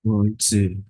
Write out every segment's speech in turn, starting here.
1, 2.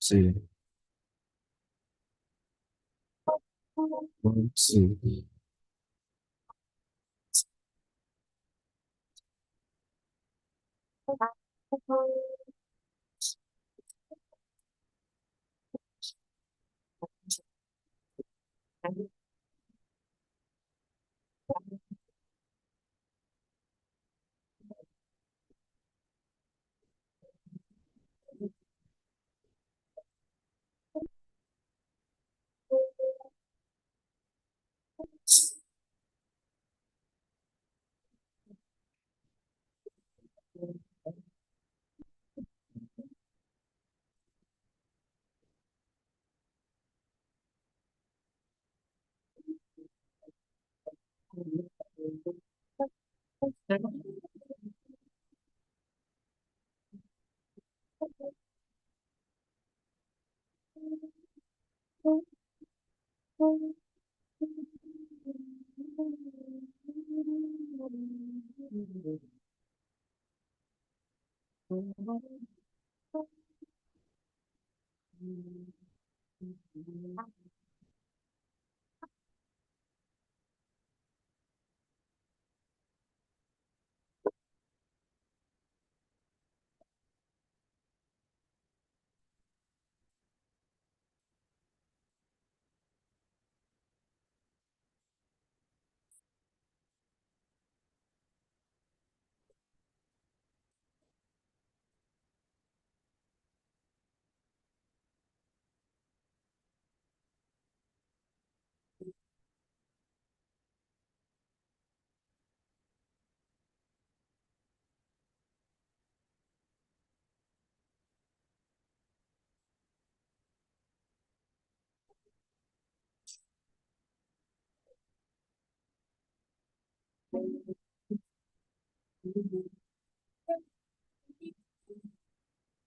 Two. 1, 2.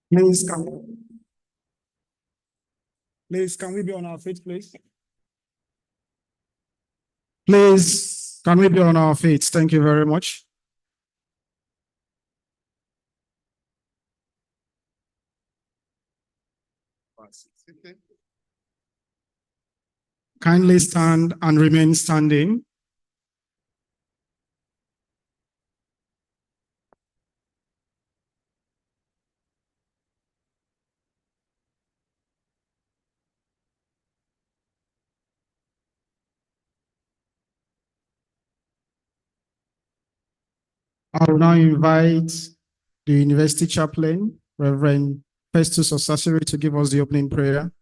Please, can we be on our feet, please? Please, can we be on our feet? Thank you very much. Kindly stand and remain standing. I will now invite the University Chaplain, Reverend Festus Osasiri, to give us the opening prayer.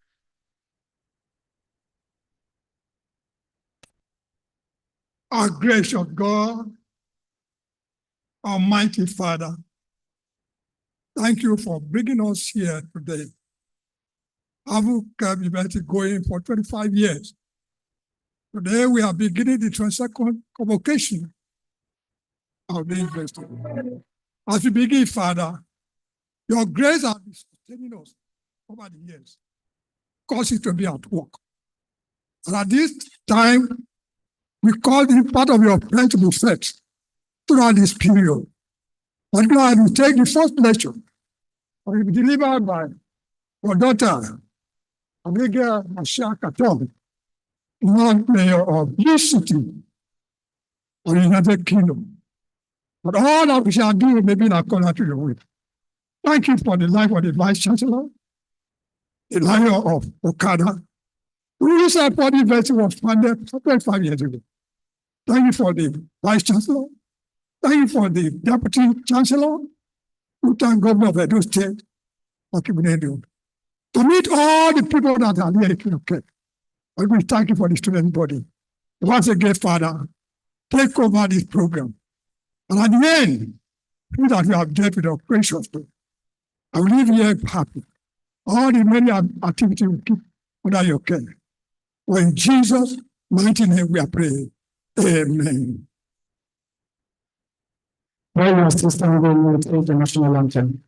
Our gracious God, Almighty Father, thank you for bringing us here today. I've kept university going for 25 years. Today we are beginning the second convocation of the university. As we begin, Father, your grace has been sustaining us over the years, cause it to be at work. And at this time, we call the part of your plan to be fed throughout this period. But God, we take the first lecture, and will be delivered by your daughter, Amiga Masha Katom, Lord Mayor of this city, or United Kingdom. But all that we shall do may be in accordance to your will. Thank you for the life of the Vice Chancellor, the life of Okada, who said for the university was founded 25 years ago. Thank you for the Vice Chancellor. Thank you for the Deputy Chancellor, Lieutenant Governor of Edo State, to meet all the people that are here. Okay. I will thank you for the student body. Once again, Father, take over this program. And at the end, through that you have dealt with us graciously, I will leave here happy. All the many activities will keep under your care. For in Jesus' mighty name we are praying. Amen. While your sister will take the national anthem.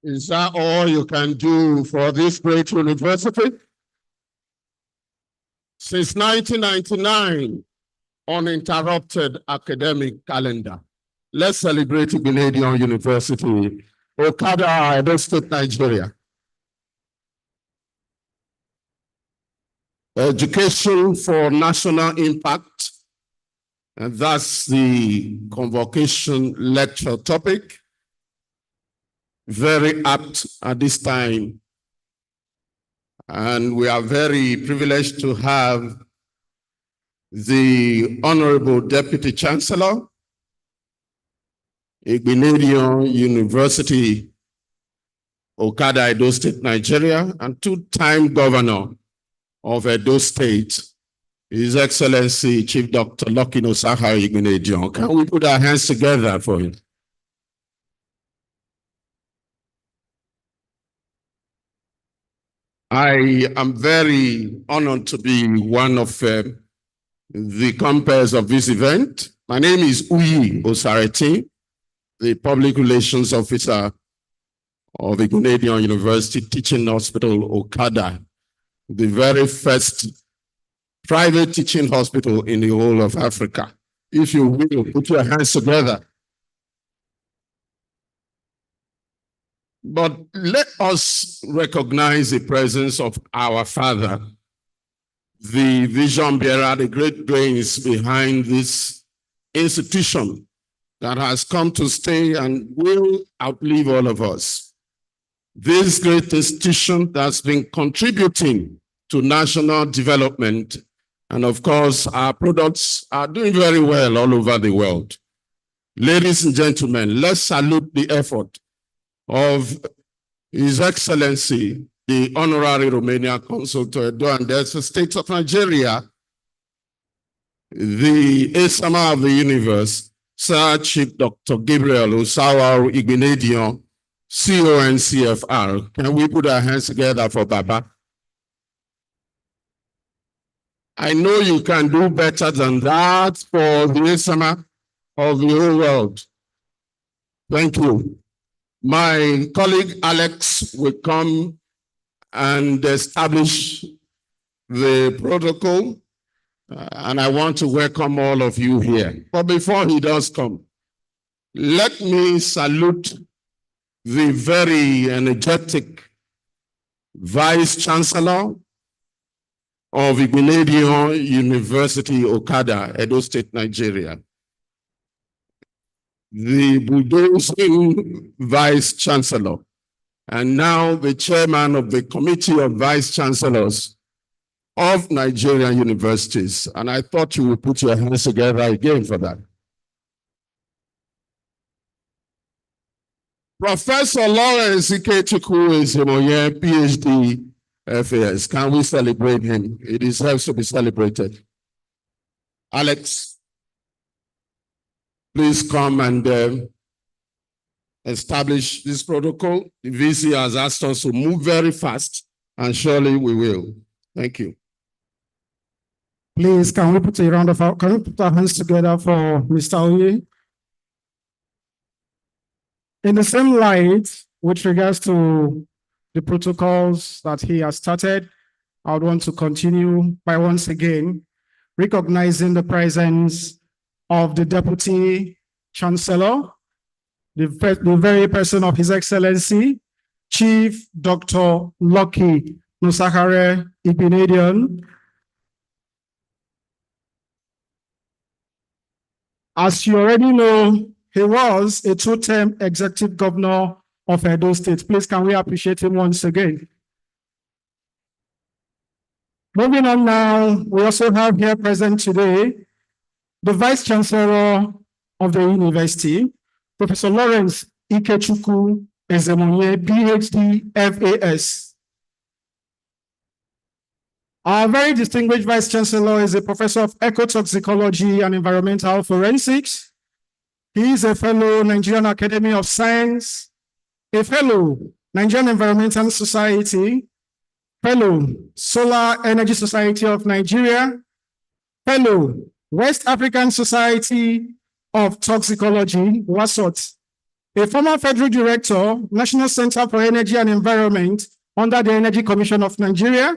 Is that all you can do for this great university? Since 1999, uninterrupted academic calendar. Let's celebrate Igbinedion University, Okada, Edo State, Nigeria. Education for national impact, and that's the convocation lecture topic. Very apt at this time. And we are very privileged to have the Honorable Deputy Chancellor, Igbinedion University, Okada, Edo State, Nigeria, and two-time governor of Edo State, His Excellency Chief Dr. Lucky Osaka Igbinedion. Can we put our hands together for him? I am very honored to be one of the compers of this event. My name is Uyi Osareti, the Public Relations Officer of Igbinedion University Teaching Hospital, Okada, the very first private teaching hospital in the whole of Africa. If you will, put your hands together. But let us recognize the presence of our father, the vision bearer, the great brains behind this institution that has come to stay and will outlive all of us. This great institution that's been contributing to national development, and of course, our products are doing very well all over the world. Ladies and gentlemen, let's salute the effort of His Excellency, the Honorary Romanian Consul to Edo and the State of Nigeria, the Esama of the Universe, Sir Chief Dr. Gabriel Osawaru Igbinedion, CON CFR. Can we put our hands together for Baba? I know you can do better than that for the Esama of the whole world. Thank you. My colleague Alex will come and establish the protocol, and I want to welcome all of you here. But before he does come, let me salute the very energetic Vice Chancellor of Igbinedion University, Okada, Edo State, Nigeria. The bulldozing Vice Chancellor, and now the Chairman of the Committee of Vice Chancellors of Nigerian universities. And I thought you would put your hands together again for that. Professor Lawrence Ikechukwu is PhD FAS. Can we celebrate him? It deserves to be celebrated. Alex, please come and establish this protocol. The VC has asked us to move very fast, and surely we will. Thank you. Please, can we put our hands together for Mr. Oye? In the same light, with regards to the protocols that he has started, I would want to continue by once again recognizing the presence of the Deputy Chancellor, the very person of His Excellency, Chief Dr. Lucky Nusakare Igbinedion. As you already know, he was a two-term executive governor of Edo State. Please, can we appreciate him once again? Moving on now, we also have here present today the Vice Chancellor of the University, Professor Lawrence Ikechukwu Ezemonye, PhD, FAS. Our very distinguished Vice Chancellor is a Professor of Ecotoxicology and Environmental Forensics. He is a fellow Nigerian Academy of Science, a fellow Nigerian Environmental Society, fellow Solar Energy Society of Nigeria, fellow West African Society of Toxicology, WASOT, a former federal director, National Center for Energy and Environment under the Energy Commission of Nigeria,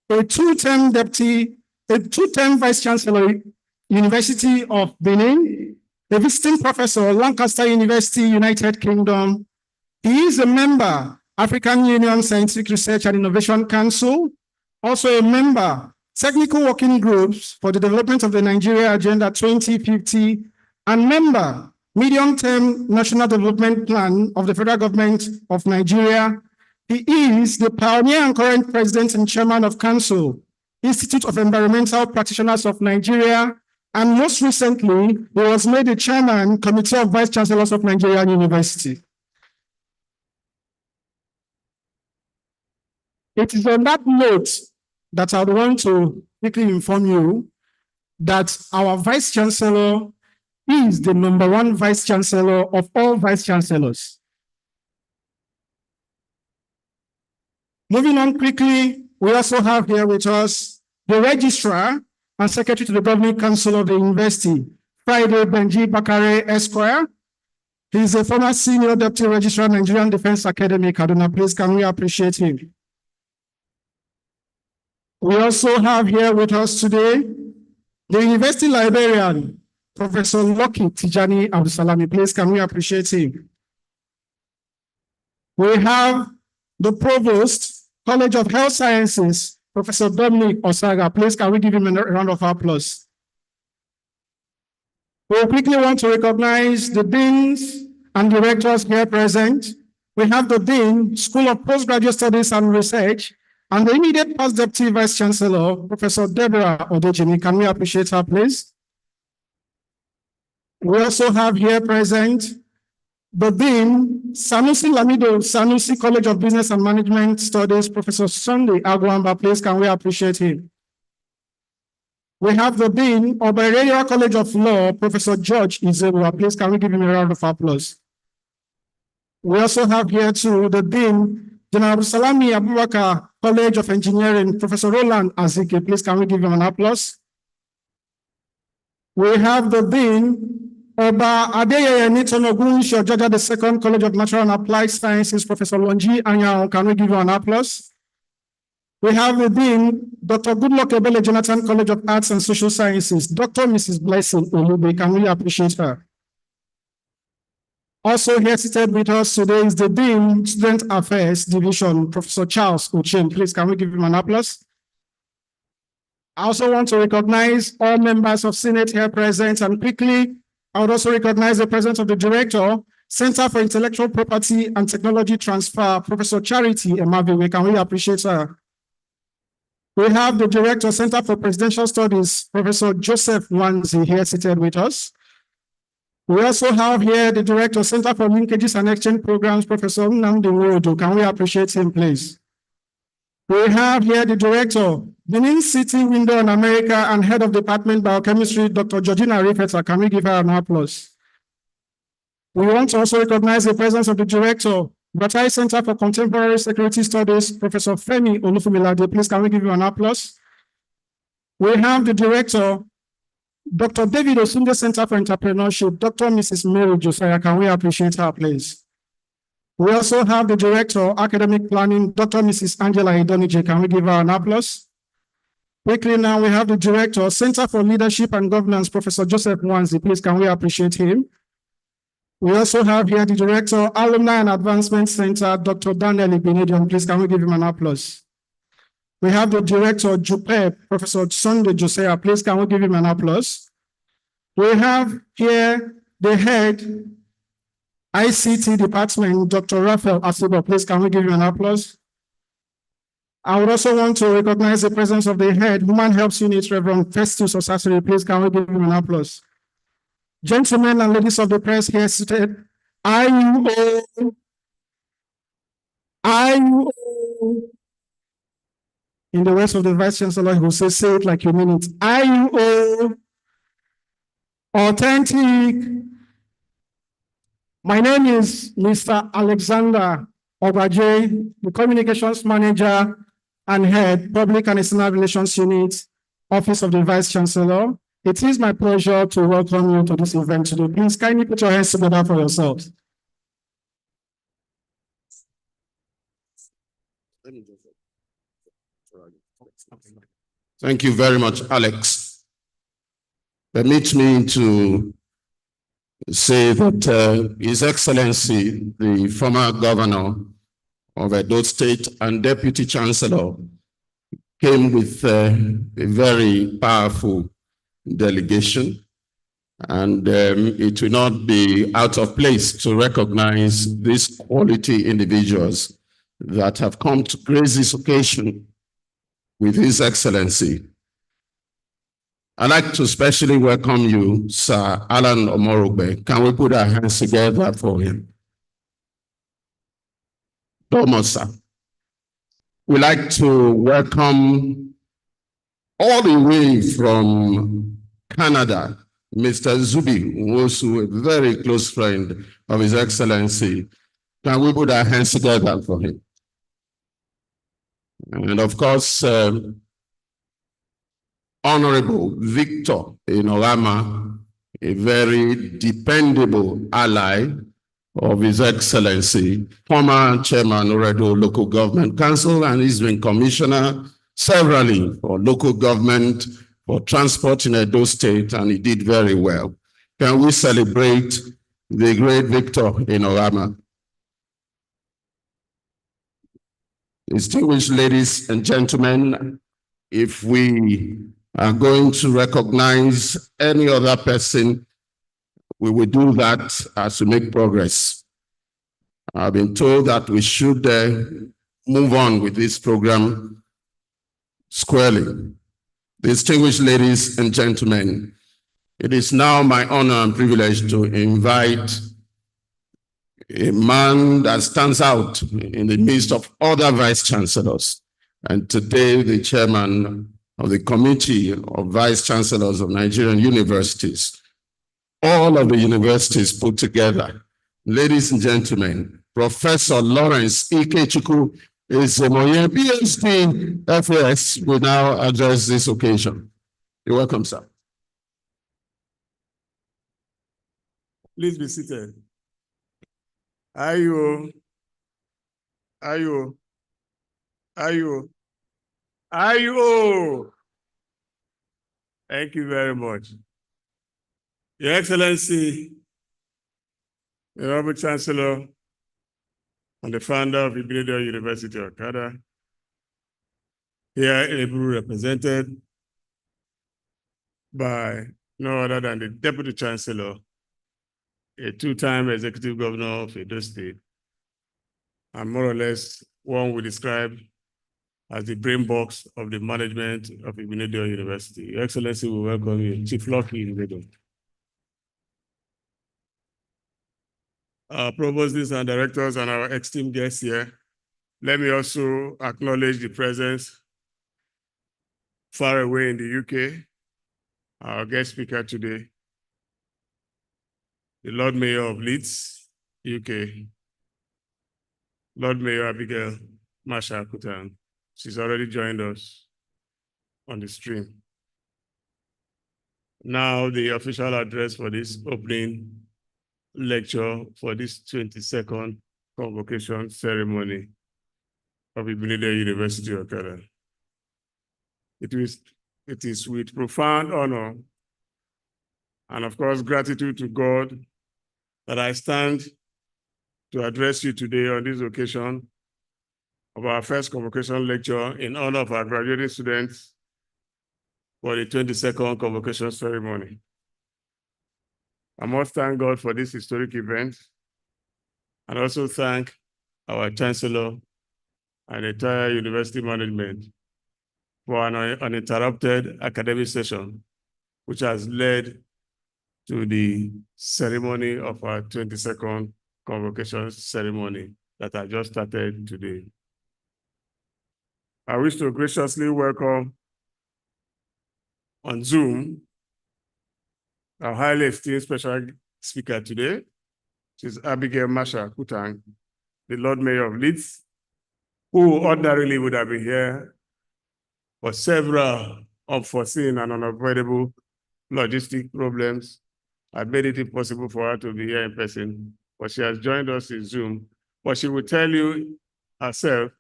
a two-term Vice Chancellor, University of Benin, a visiting professor, Lancaster University, United Kingdom. He is a member, African Union Scientific Research and Innovation Council, also a member, Technical Working Groups for the Development of the Nigeria Agenda 2050, and member, Medium-Term National Development Plan of the Federal Government of Nigeria. He is the pioneer and current president and chairman of Council, Institute of Environmental Practitioners of Nigeria, and most recently, he was made the chairman, Committee of Vice Chancellors of Nigerian University. It is on that note that I would want to quickly inform you that our Vice Chancellor is the #1 Vice Chancellor of all Vice Chancellors. Moving on quickly, we also have here with us the Registrar and Secretary to the Governing Council of the University, Friday Benji Bakare Esquire. He is a former Senior Deputy Registrar, Nigerian Defense Academy, Kaduna. Please, can we appreciate him? We also have here with us today the University Librarian, Professor Lucky Tijani Abdusalami. Please, can we appreciate him? We have the Provost, College of Health Sciences, Professor Dominic Osaga. Please, can we give him a round of applause? We quickly want to recognize the deans and directors here present. We have the Dean, School of Postgraduate Studies and Research, and the immediate past Deputy Vice Chancellor, Professor Deborah Odejimi. Can we appreciate her, please? We also have here present the Dean, Sanusi Lamido, Sanusi College of Business and Management Studies, Professor Sunday Agwamba. Please, can we appreciate him? We have the Dean of Iberia College of Law, Professor George Izewa. Please, can we give him a round of applause? We also have here too the Dean, General Salami Abubakar College of Engineering, Professor Roland Azike. Please, can we give him an applause? We have the Dean, Oba Adeyeye Nitonogun Georgia II College of Natural and Applied Sciences, Professor Lonji Anyao. Can we give him an applause? We have the Dean, Dr. Goodluck Ebele Jonathan College of Arts and Social Sciences, Dr. Mrs. Blessing Olube. Can we appreciate her? Also here seated with us today is the Dean, Student Affairs Division, Professor Charles Uchim. Please, can we give him an applause? I also want to recognize all members of Senate here present, and quickly, I would also recognize the presence of the Director, Center for Intellectual Property and Technology Transfer, Professor Charity Emaviwe. Can we appreciate her? We have the Director, Center for Presidential Studies, Professor Joseph Wanzi, here seated with us. We also have here the Director, Center for Linkages and Exchange Programs, Professor Nnamdi Nwodo. Can we appreciate him, please? We have here the Director, Benin City Window on America and Head of Department Biochemistry, Dr. Georgina Rifeta. Can we give her an applause? We want to also recognize the presence of the Director, Batai Center for Contemporary Security Studies, Professor Femi Olufumilade. Please, can we give you an applause? We have the Director, Dr. David Osunde Center for Entrepreneurship, Dr. Mrs. Mary Josiah. Can we appreciate her, please? We also have the Director, Academic Planning, Dr. Mrs. Angela Idonije. Can we give her an applause? Quickly now, we have the Director, Center for Leadership and Governance, Professor Joseph Wanzi. Please, can we appreciate him? We also have here the Director, Alumni and Advancement Center, Dr. Daniel Ibenedion. Please, can we give him an applause? We have the Director, JUPEP, Professor Sunday Josiah. Please, can we give him an applause? We have here the Head, ICT Department, Dr. Raphael Asibo. Please, can we give him an applause? I would also want to recognize the presence of the Head, Human Health Unit, Reverend Festus Osasiri. Please, can we give him an applause? Gentlemen and ladies of the press here seated, IUO, in the words of the Vice Chancellor, who says, say it like you mean it, IUO, authentic. My name is Mr. Alexander Obaje, the Communications Manager and Head, Public and External Relations Unit, Office of the Vice Chancellor. It is my pleasure to welcome you to this event today. Please kindly put your hands together for yourselves. Thank you very much, Alex. Permit me to say that His Excellency, the former governor of Edo State and Deputy Chancellor, came with a very powerful delegation, and it will not be out of place to recognize these quality individuals that have come to grace this occasion with His Excellency. I'd like to especially welcome you, Sir Alan Omorogbe. Can we put our hands together for him? Thomas, sir. We'd like to welcome all the way from Canada, Mr. Zubi Nwosu, a very close friend of His Excellency. Can we put our hands together for him? And of course, Honorable Victor Inorama, a very dependable ally of His Excellency, former Chairman Oredo Local Government Council, and he's been Commissioner severally for local government, for transport in Edo State, and he did very well. Can we celebrate the great Victor in Orama? Distinguished ladies and gentlemen, if we are going to recognize any other person, we will do that as we make progress. I've been told that we should move on with this program squarely. Distinguished ladies and gentlemen, it is now my honor and privilege to invite a man that stands out in the midst of other vice chancellors, and today the chairman of the Committee of Vice Chancellors of Nigerian Universities, all of the universities put together. Ladies and gentlemen, Professor Lawrence Ikechukwu is a PhD FAS will now address this occasion. You're welcome, sir. Please be seated. Ayo. Thank you very much. Your Excellency, the Honorable Chancellor, and the founder of Ibadan University of Okada, here ably represented by no other than the Deputy Chancellor, a two-time executive governor of Edo State, and more or less one we describe as the brain box of the management of Ibadan University. Your Excellency, we welcome you, Chief Lucky in Ibadan. Our provosts and directors and our esteemed guests here, let me also acknowledge the presence far away in the UK, our guest speaker today, the Lord Mayor of Leeds, UK, Lord Mayor Abigail Masha-Kutan. She's already joined us on the stream. Now the official address for this opening lecture for this 22nd convocation ceremony of Ibadan University of Okada. It is with profound honor and of course gratitude to God that I stand to address you today on this occasion of our first convocation lecture in honor of our graduating students for the 22nd convocation ceremony. I must thank God for this historic event and also thank our Chancellor and entire university management for an uninterrupted academic session, which has led to the ceremony of our 22nd convocation ceremony that I just started today. I wish to graciously welcome on Zoom our highly esteemed special speaker today. She's Abigail Masha-Kutan, the Lord Mayor of Leeds, who ordinarily would have been here for several unforeseen and unavoidable logistic problems. I made it impossible for her to be here in person, but she has joined us in Zoom. But she will tell you herself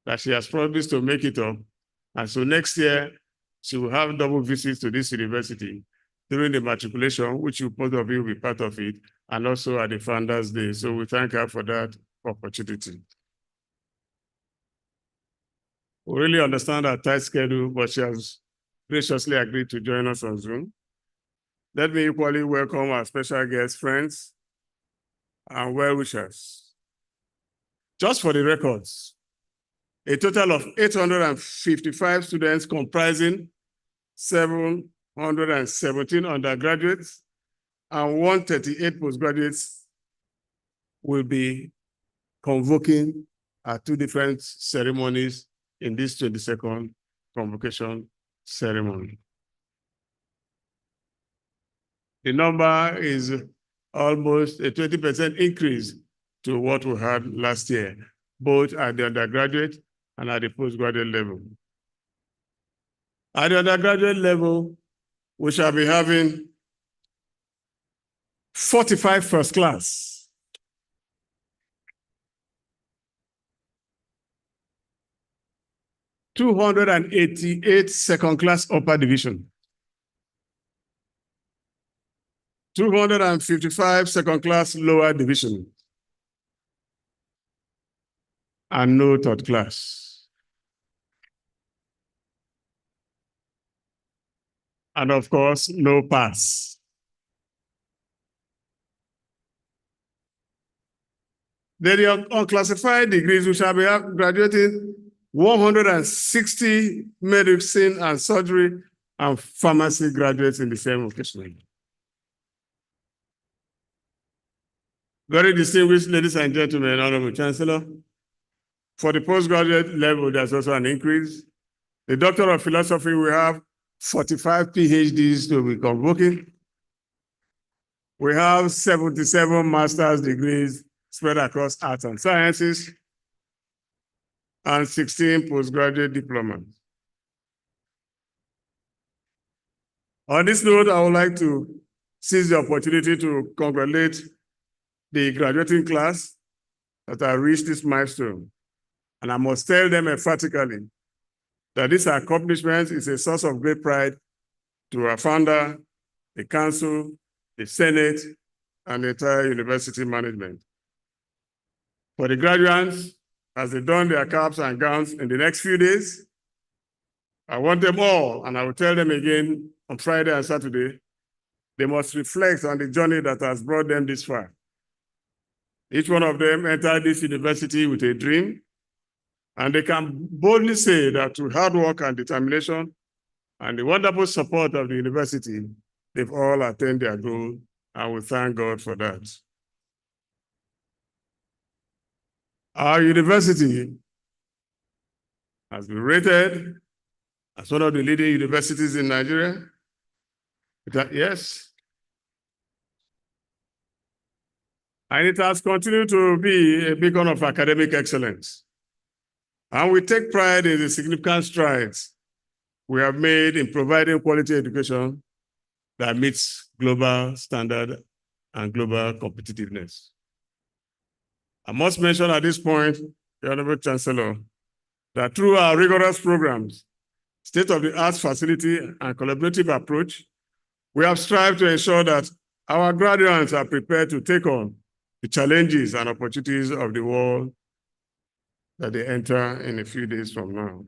that she has promised to make it up. And so next year, she will have double visits to this university during the matriculation, which both of you will be part of it, and also at the Founders Day. So we thank her for that opportunity. We really understand our tight schedule, but she has graciously agreed to join us on Zoom. Let me equally welcome our special guest friends and well-wishers. Just for the records, a total of 855 students comprising 717 undergraduates and 138 postgraduates will be convoking at two different ceremonies in this 22nd convocation ceremony. The number is almost a 20% increase to what we had last year, both at the undergraduate and at the postgraduate level. At the undergraduate level, we shall be having 45 first class, 288 second-class upper division, 255 second-class lower division, and no third class. And of course, no pass. Then the unclassified degrees, we shall be graduating 160 medicine and surgery and pharmacy graduates in the same occasion. Very distinguished ladies and gentlemen, Honorable Chancellor, for the postgraduate level, there's also an increase. The Doctor of Philosophy, we have 45 PhDs to be convoking. We have 77 master's degrees spread across arts and sciences, and 16 postgraduate diplomas. On this note, I would like to seize the opportunity to congratulate the graduating class that have reached this milestone. And I must tell them emphatically that this accomplishment is a source of great pride to our founder, the council, the Senate, and the entire university management. For the graduates, as they don their caps and gowns in the next few days, I want them all, and I will tell them again on Friday and Saturday, they must reflect on the journey that has brought them this far. Each one of them entered this university with a dream, and they can boldly say that through hard work and determination and the wonderful support of the university, they've all attained their goal, and we thank God for that. Our university has been rated as one of the leading universities in Nigeria. Yes. And it has continued to be a beacon of academic excellence. And we take pride in the significant strides we have made in providing quality education that meets global standard and global competitiveness. I must mention at this point, the Honorable Chancellor, that through our rigorous programs, state-of-the-art facility and collaborative approach, we have strived to ensure that our graduates are prepared to take on the challenges and opportunities of the world that they enter in a few days from now.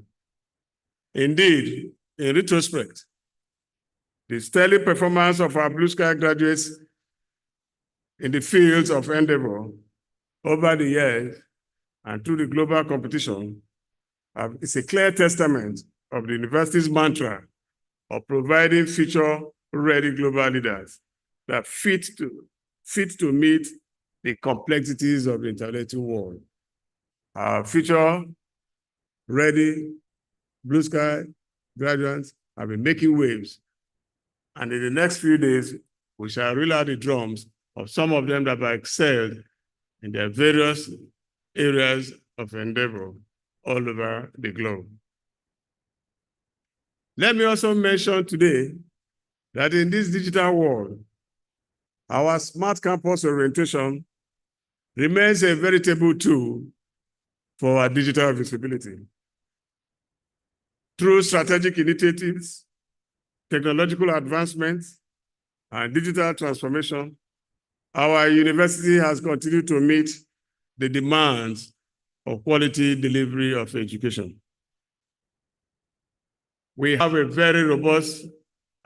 Indeed, in retrospect, the sterling performance of our Blue Sky graduates in the fields of endeavor over the years and through the global competition is a clear testament of the university's mantra of providing future-ready global leaders that fit to meet the complexities of the intellectual world. Our future-ready Blue Sky graduates have been making waves, and in the next few days, we shall reel out the drums of some of them that have excelled in their various areas of endeavor all over the globe. Let me also mention today that in this digital world, our smart campus orientation remains a veritable tool for our digital visibility. Through strategic initiatives, technological advancements, and digital transformation, our university has continued to meet the demands of quality delivery of education. We have a very robust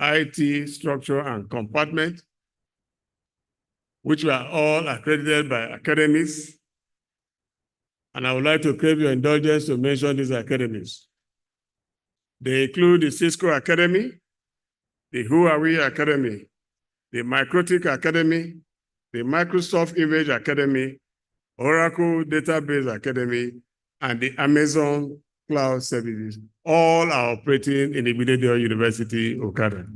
IT structure and compartment, which we are all accredited by academies. And I would like to crave your indulgence to mention these academies. They include the Cisco Academy, the Huawei Academy, the Microtik Academy, the Microsoft Image Academy, Oracle Database Academy, and the Amazon Cloud Services, all are operating in Ibidede University, Okada.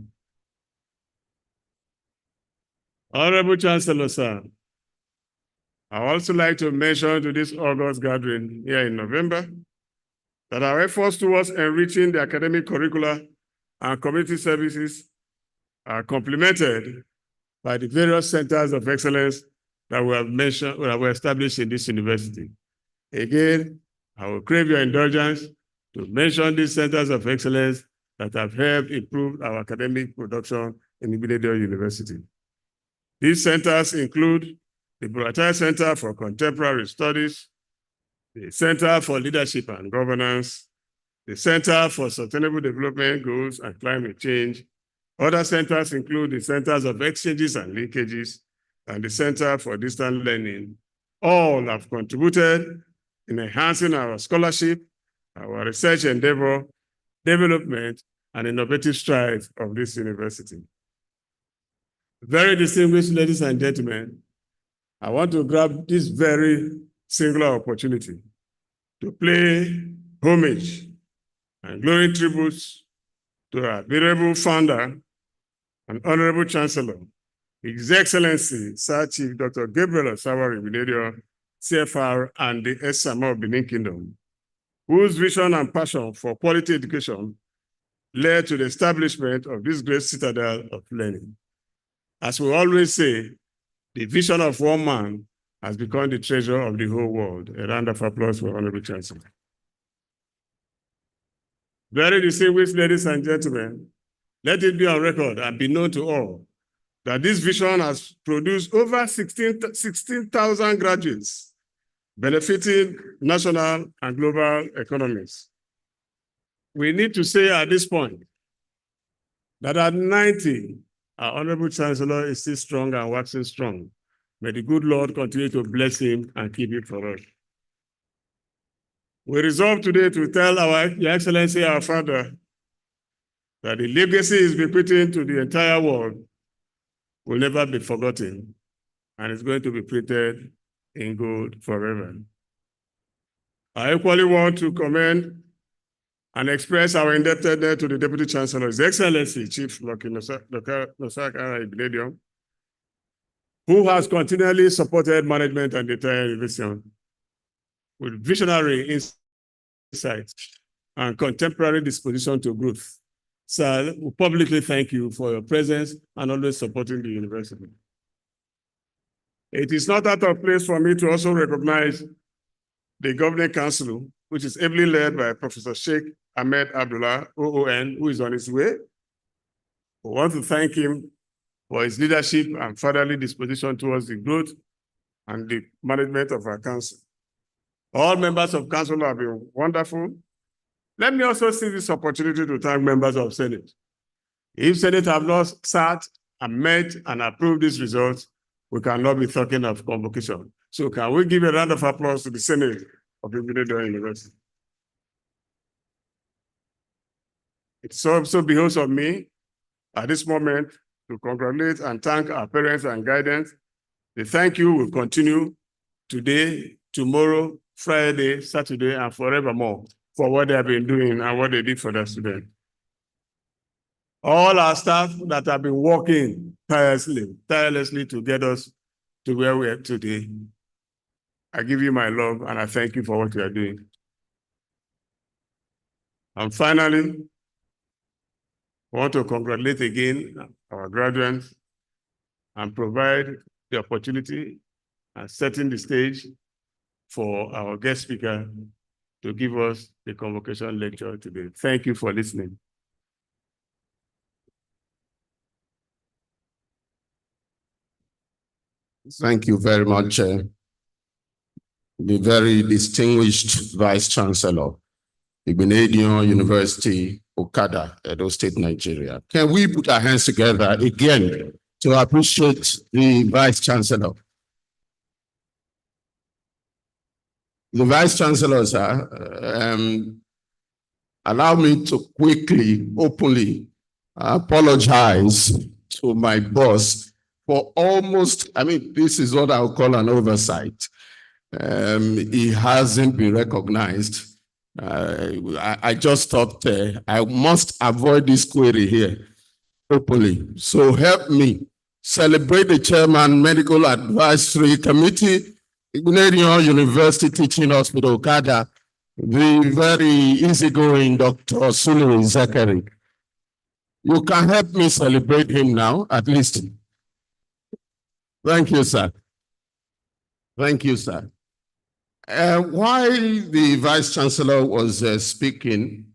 Honorable Chancellor, sir, I would also like to mention to this August gathering here in November that our efforts towards enriching the academic curricula and community services are complemented by the various centers of excellence that we have mentioned, that were established in this university. Again, I will crave your indulgence to mention these centers of excellence that have helped improve our academic production in Igbinedion University. These centers include the Buratai Center for Contemporary Studies, the Center for Leadership and Governance, the Center for Sustainable Development Goals and Climate Change. Other centers include the Centers of Exchanges and Linkages and the Center for Distant Learning. All have contributed in enhancing our scholarship, our research endeavor, development, and innovative strides of this university. Very distinguished ladies and gentlemen, I want to grab this very singular opportunity to pay homage and glowing tributes to our venerable founder and honorable chancellor, His Excellency, Sir Chief Dr. Gabriel Osawa Igbinedion, CFR, and the SMO of Benin Kingdom, whose vision and passion for quality education led to the establishment of this great citadel of learning. As we always say, the vision of one man has become the treasure of the whole world. A round of applause for Honorable Chancellor. Very distinguished ladies and gentlemen, let it be on record and be known to all that this vision has produced over 16,000 graduates, benefiting national and global economies. We need to say at this point that at 90, our Honorable Chancellor is still strong and waxing strong. May the good Lord continue to bless him and keep it for us. We resolve today to tell Your Excellency, our Father, that the legacy is bequeathing to the entire world will never be forgotten and is going to be printed in gold forever. I equally want to commend and express our indebtedness to the Deputy Chancellor, His Excellency Chief Lucky Nosaka Igbinedion, who has continually supported management and the entire university with visionary insight and contemporary disposition to growth. Sir, we publicly thank you for your presence and always supporting the university. It is not out of place for me to also recognize the Governing Council, which is ably led by Professor Sheikh Ahmed Abdullah, OON, who is on his way. We want to thank him for his leadership and fatherly disposition towards the growth and the management of our council. All members of council have been wonderful. Let me also see this opportunity to thank members of Senate. If Senate have not sat and met and approved these results, we cannot be talking of convocation. So can we give a round of applause to the Senate of Igbinedion University? It also behoves of me at this moment to congratulate and thank our parents and guidance. The thank you will continue today, tomorrow, Friday, Saturday, and forevermore for what they have been doing and what they did for the students. All our staff that have been working tirelessly to get us to where we are today. I give you my love and I thank you for what you are doing. And finally, I want to congratulate again our graduates and provide the opportunity and setting the stage for our guest speaker to give us the convocation lecture today. Thank you for listening. Thank you very much, the very distinguished Vice Chancellor, Igbinedion University, Okada, Edo State, Nigeria. Can we put our hands together again to appreciate the Vice Chancellor? The Vice Chancellor, sir, allow me to quickly, openly apologize to my boss for almost, this is what I'll call an oversight. He hasn't been recognized. I just thought I must avoid this query here openly. So help me celebrate the Chairman, Medical Advisory Committee, Igbinedion University Teaching Hospital, Okada, the very easygoing Dr. Sulu Zachary. You can help me celebrate him now, at least. Thank you, sir. Thank you, sir. While the Vice Chancellor was speaking,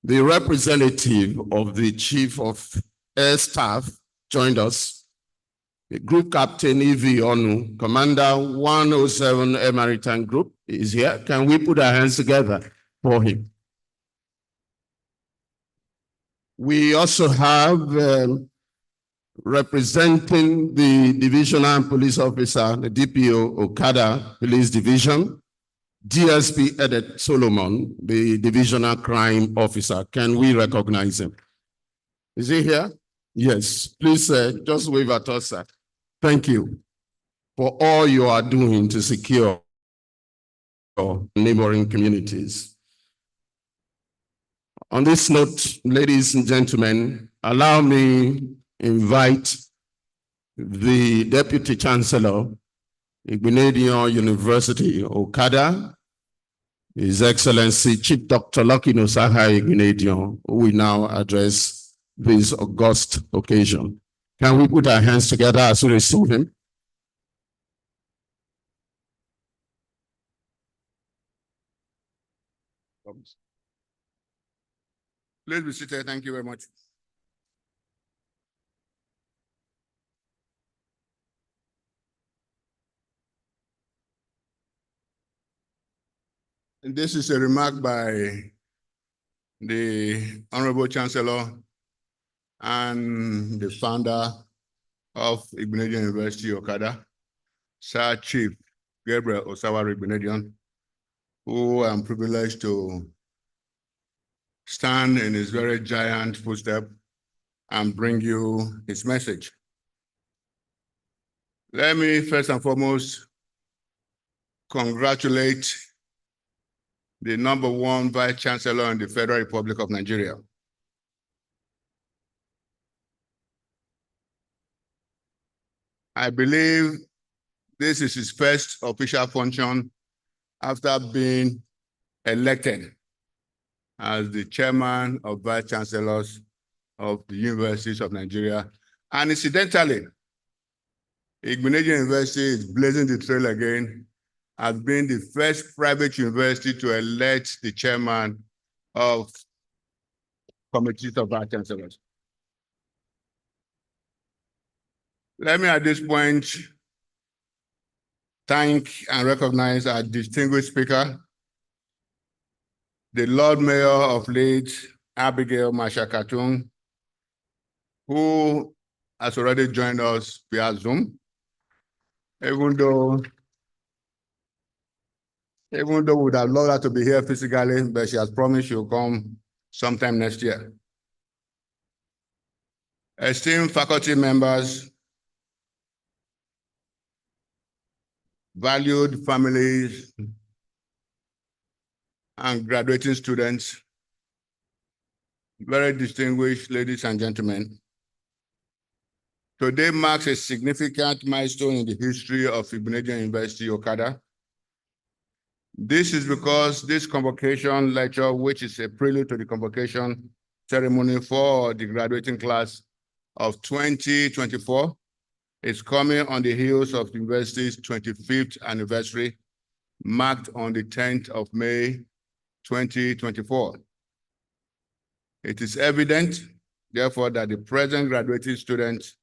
the representative of the Chief of Air Staff joined us. The Group Captain E.V. Onu, Commander 107 Air Maritime Group, is here. Can we put our hands together for him? We also have representing the Divisional Police Officer, the DPO Okada Police Division, DSP Edet Solomon, the Divisional Crime Officer. Can we recognize him? Is he here? Yes. Please just wave at us, sir. Thank you for all you are doing to secure your neighboring communities. On this note, ladies and gentlemen, allow me invite the Deputy Chancellor, Igbinedion University, Okada, His Excellency Chief Dr. Lucky Nosaha Igbinedion, who will now address this august occasion. Can we put our hands together as we receive him? Please be seated. Thank you very much. And this is a remark by the Honorable Chancellor and the founder of Igbinedion University, Okada, Sir Chief Gabriel Osawa Igbinedion, who I'm privileged to stand in his very giant footstep and bring you his message. Let me first and foremost congratulate the #1 Vice Chancellor in the Federal Republic of Nigeria. I believe this is his first official function after being elected as the chairman of Vice Chancellors of the Universities of Nigeria. And incidentally, Igbinedion University is blazing the trail again as being the first private university to elect the chairman of committees of Vice Chancellors. Let me at this point thank and recognize our distinguished speaker, the Lord Mayor of Leeds, Abigail Mashakatung, who has already joined us via Zoom, even though we would have loved her to be here physically, but she has promised she will come sometime next year. Esteemed faculty members, valued families, and graduating students, very distinguished ladies and gentlemen, today marks a significant milestone in the history of Igbinedion University, Okada. This is because this convocation lecture, which is a prelude to the convocation ceremony for the graduating class of 2024, is coming on the heels of the university's 25th anniversary, marked on the 10th of May, 2024. It is evident, therefore, that the present graduating students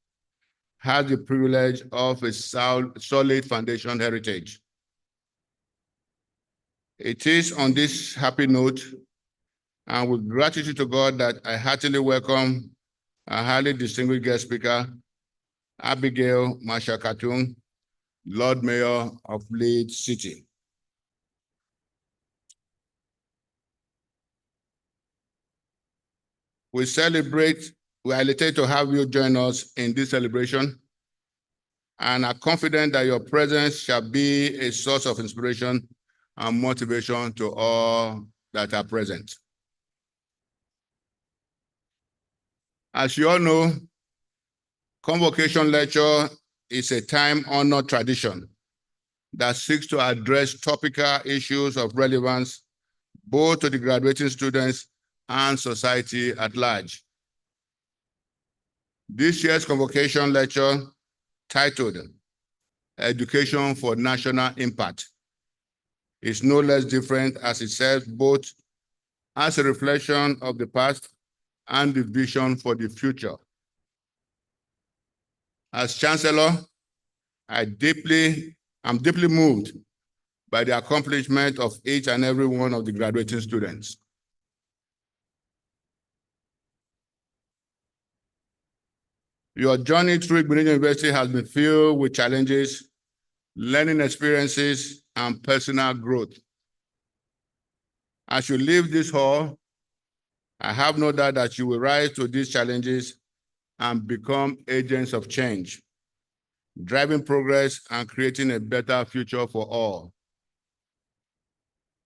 have the privilege of a solid foundation heritage. It is on this happy note and with gratitude to God that I heartily welcome our highly distinguished guest speaker, Abigail Mashakatung, Lord Mayor of Leeds City. We are elated to have you join us in this celebration and are confident that your presence shall be a source of inspiration and motivation to all that are present. As you all know, Convocation Lecture is a time-honored tradition that seeks to address topical issues of relevance both to the graduating students and society at large. This year's Convocation Lecture, titled Education for National Impact, is no less different as it serves both as a reflection of the past and the vision for the future. As Chancellor, I'm deeply moved by the accomplishment of each and every one of the graduating students. Your journey through Igbinedion University has been filled with challenges, learning experiences, and personal growth. As you leave this hall, I have no doubt that you will rise to these challenges and become agents of change, driving progress and creating a better future for all.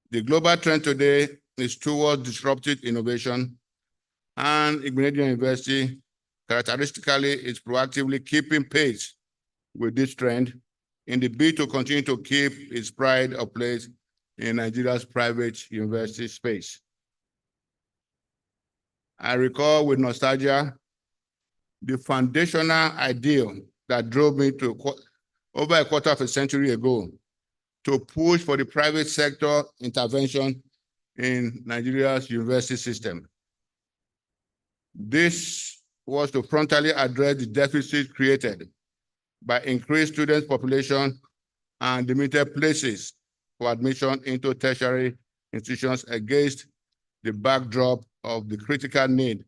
The global trend today is towards disruptive innovation, and Igbinedion University characteristically is proactively keeping pace with this trend in the bid to continue to keep its pride of place in Nigeria's private university space. I recall with nostalgia the foundational ideal that drove me to over a quarter of a century ago to push for the private sector intervention in Nigeria's university system. This was to frontally address the deficit created by increased student population and limited places for admission into tertiary institutions against the backdrop of the critical need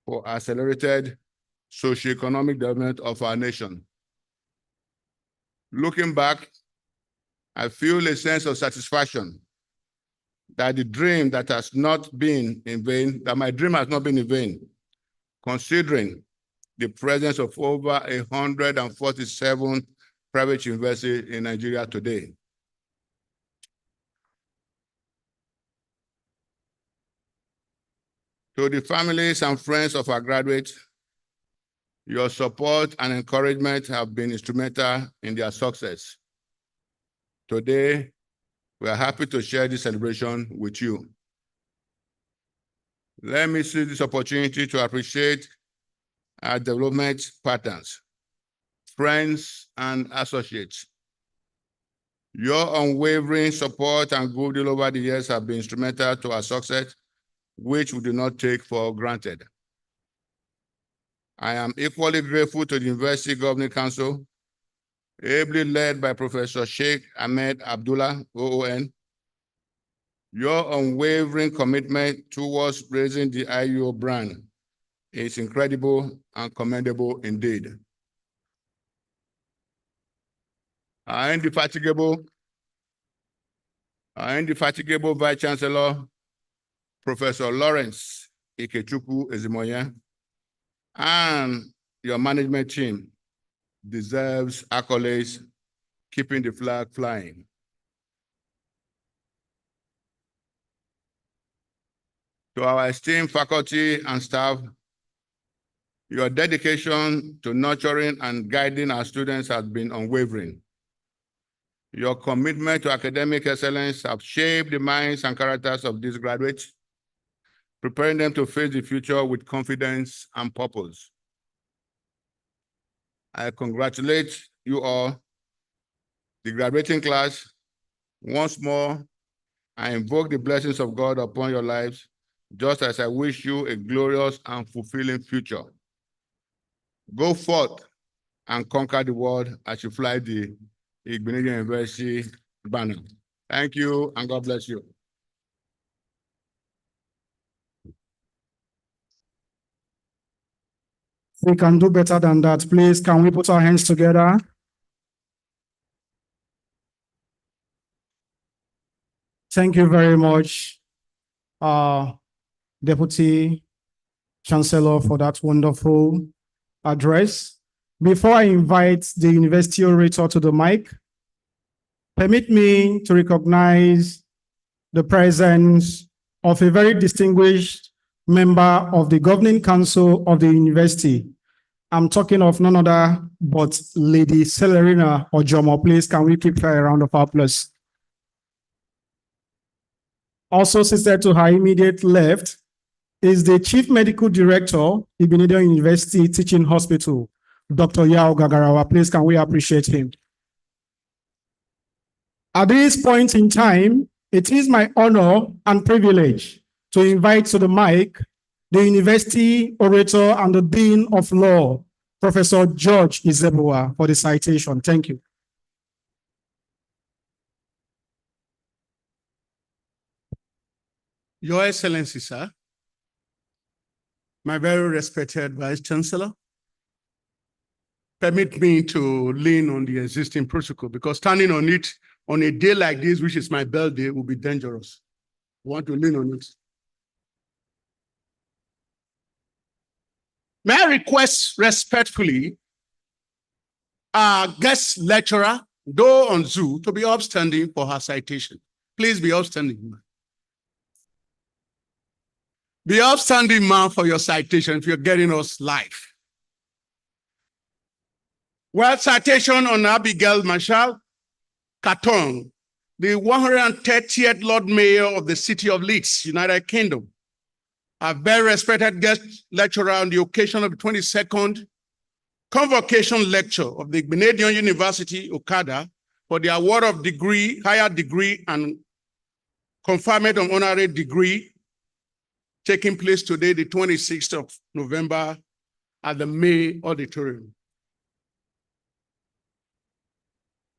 for accelerated socioeconomic development of our nation. Looking back, I feel a sense of satisfaction that the dream that has not been in vain, that my dream has not been in vain, considering the presence of over 147 private universities in Nigeria today. To the families and friends of our graduates, your support and encouragement have been instrumental in their success. Today, we are happy to share this celebration with you. Let me seize this opportunity to appreciate our development partners, friends, and associates. Your unwavering support and goodwill over the years have been instrumental to our success, which we do not take for granted. I am equally grateful to the University Governing Council, ably led by Professor Sheikh Ahmed Abdullah, OON. Your unwavering commitment towards raising the IUO brand is incredible and commendable indeed. Our indefatigable Vice Chancellor, Professor Lawrence Ikechukwu Ezimoye, and your management team deserves accolades, keeping the flag flying. To our esteemed faculty and staff, your dedication to nurturing and guiding our students has been unwavering. Your commitment to academic excellence have shaped the minds and characters of these graduates, preparing them to face the future with confidence and purpose. I congratulate you all, the graduating class. Once more, I invoke the blessings of God upon your lives, just as I wish you a glorious and fulfilling future. Go forth and conquer the world as you fly the Igbinedion University banner. Thank you, and God bless you. We can do better than that. Please, can we put our hands together? Thank you very much, Deputy Chancellor, for that wonderful address. Before I invite the University Orator to the mic, permit me to recognize the presence of a very distinguished member of the Governing Council of the University. I'm talking of none other but Lady Celerina Ojomo. Please, can we keep her a round of applause? Also seated to her immediate left is the Chief Medical Director, Igbinedion University Teaching Hospital, Dr. Yao Gagarawa. Please, can we appreciate him? At this point in time, it is my honor and privilege to invite to the mic the University Orator and the Dean of Law, Professor George Izebua, for the citation. Thank you. Your Excellency, sir, my very respected Vice Chancellor, permit me to lean on the existing protocol because standing on it on a day like this, which is my birthday, will be dangerous. I want to lean on it. May I request respectfully our guest lecturer, though on Zoom, to be upstanding for her citation. Please be upstanding. Be upstanding, man, for your citation if you're getting us live. Well, citation on Abigail Marshall Katong, the 130th Lord Mayor of the City of Leeds, United Kingdom. A very respected guest lecturer on the occasion of the 22nd Convocation Lecture of the Grenadian University, Okada, for the award of degree, higher degree, and conferment of honorary degree, taking place today, the 26th of November, at the May Auditorium.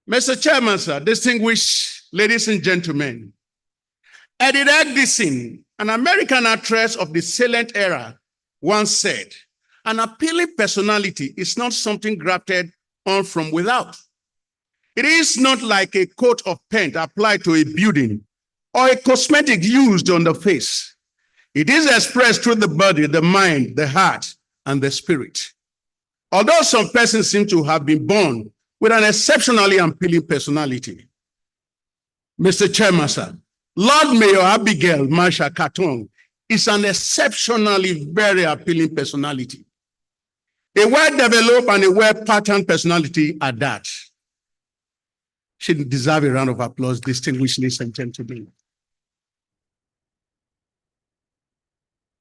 Mr. Chairman, sir, distinguished ladies and gentlemen, Edith Eggleston, an American actress of the silent era, once said, "An appealing personality is not something grafted on from without. It is not like a coat of paint applied to a building or a cosmetic used on the face. It is expressed through the body, the mind, the heart, and the spirit. Although some persons seem to have been born with an exceptionally appealing personality." Mr. Chairman, sir, Lord Mayor Abigail Marshall Katong is an exceptionally very appealing personality. A well-developed and a well-patterned personality at that. She deserves a round of applause, distinguished ladies and gentlemen.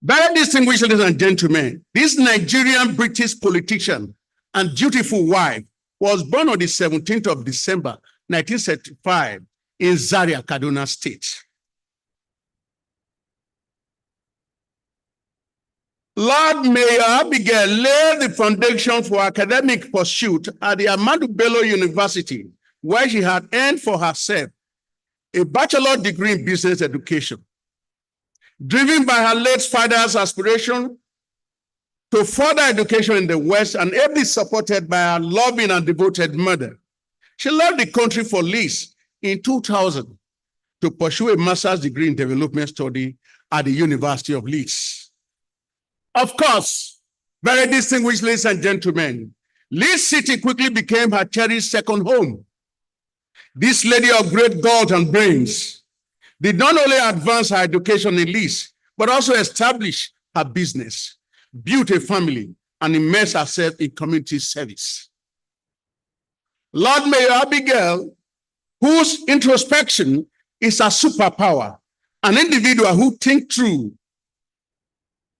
Very distinguished ladies and gentlemen, this Nigerian British politician and dutiful wife was born on the 17th of December, 1975 in Zaria, Kaduna State. Lord Mayor Abigail laid the foundation for academic pursuit at the Ahmadu Bello University, where she had earned for herself a bachelor degree in business education. Driven by her late father's aspiration to further education in the West and ably supported by her loving and devoted mother, she left the country for Leeds in 2000 to pursue a master's degree in development study at the University of Leeds. Of course, very distinguished ladies and gentlemen, Leeds City quickly became her cherished second home. This lady of great gall and brains did not only advance her education in Leeds, but also establish her business, build a family, and immerse herself in community service. Lord Mayor Abigail, whose introspection is a superpower, an individual who thinks through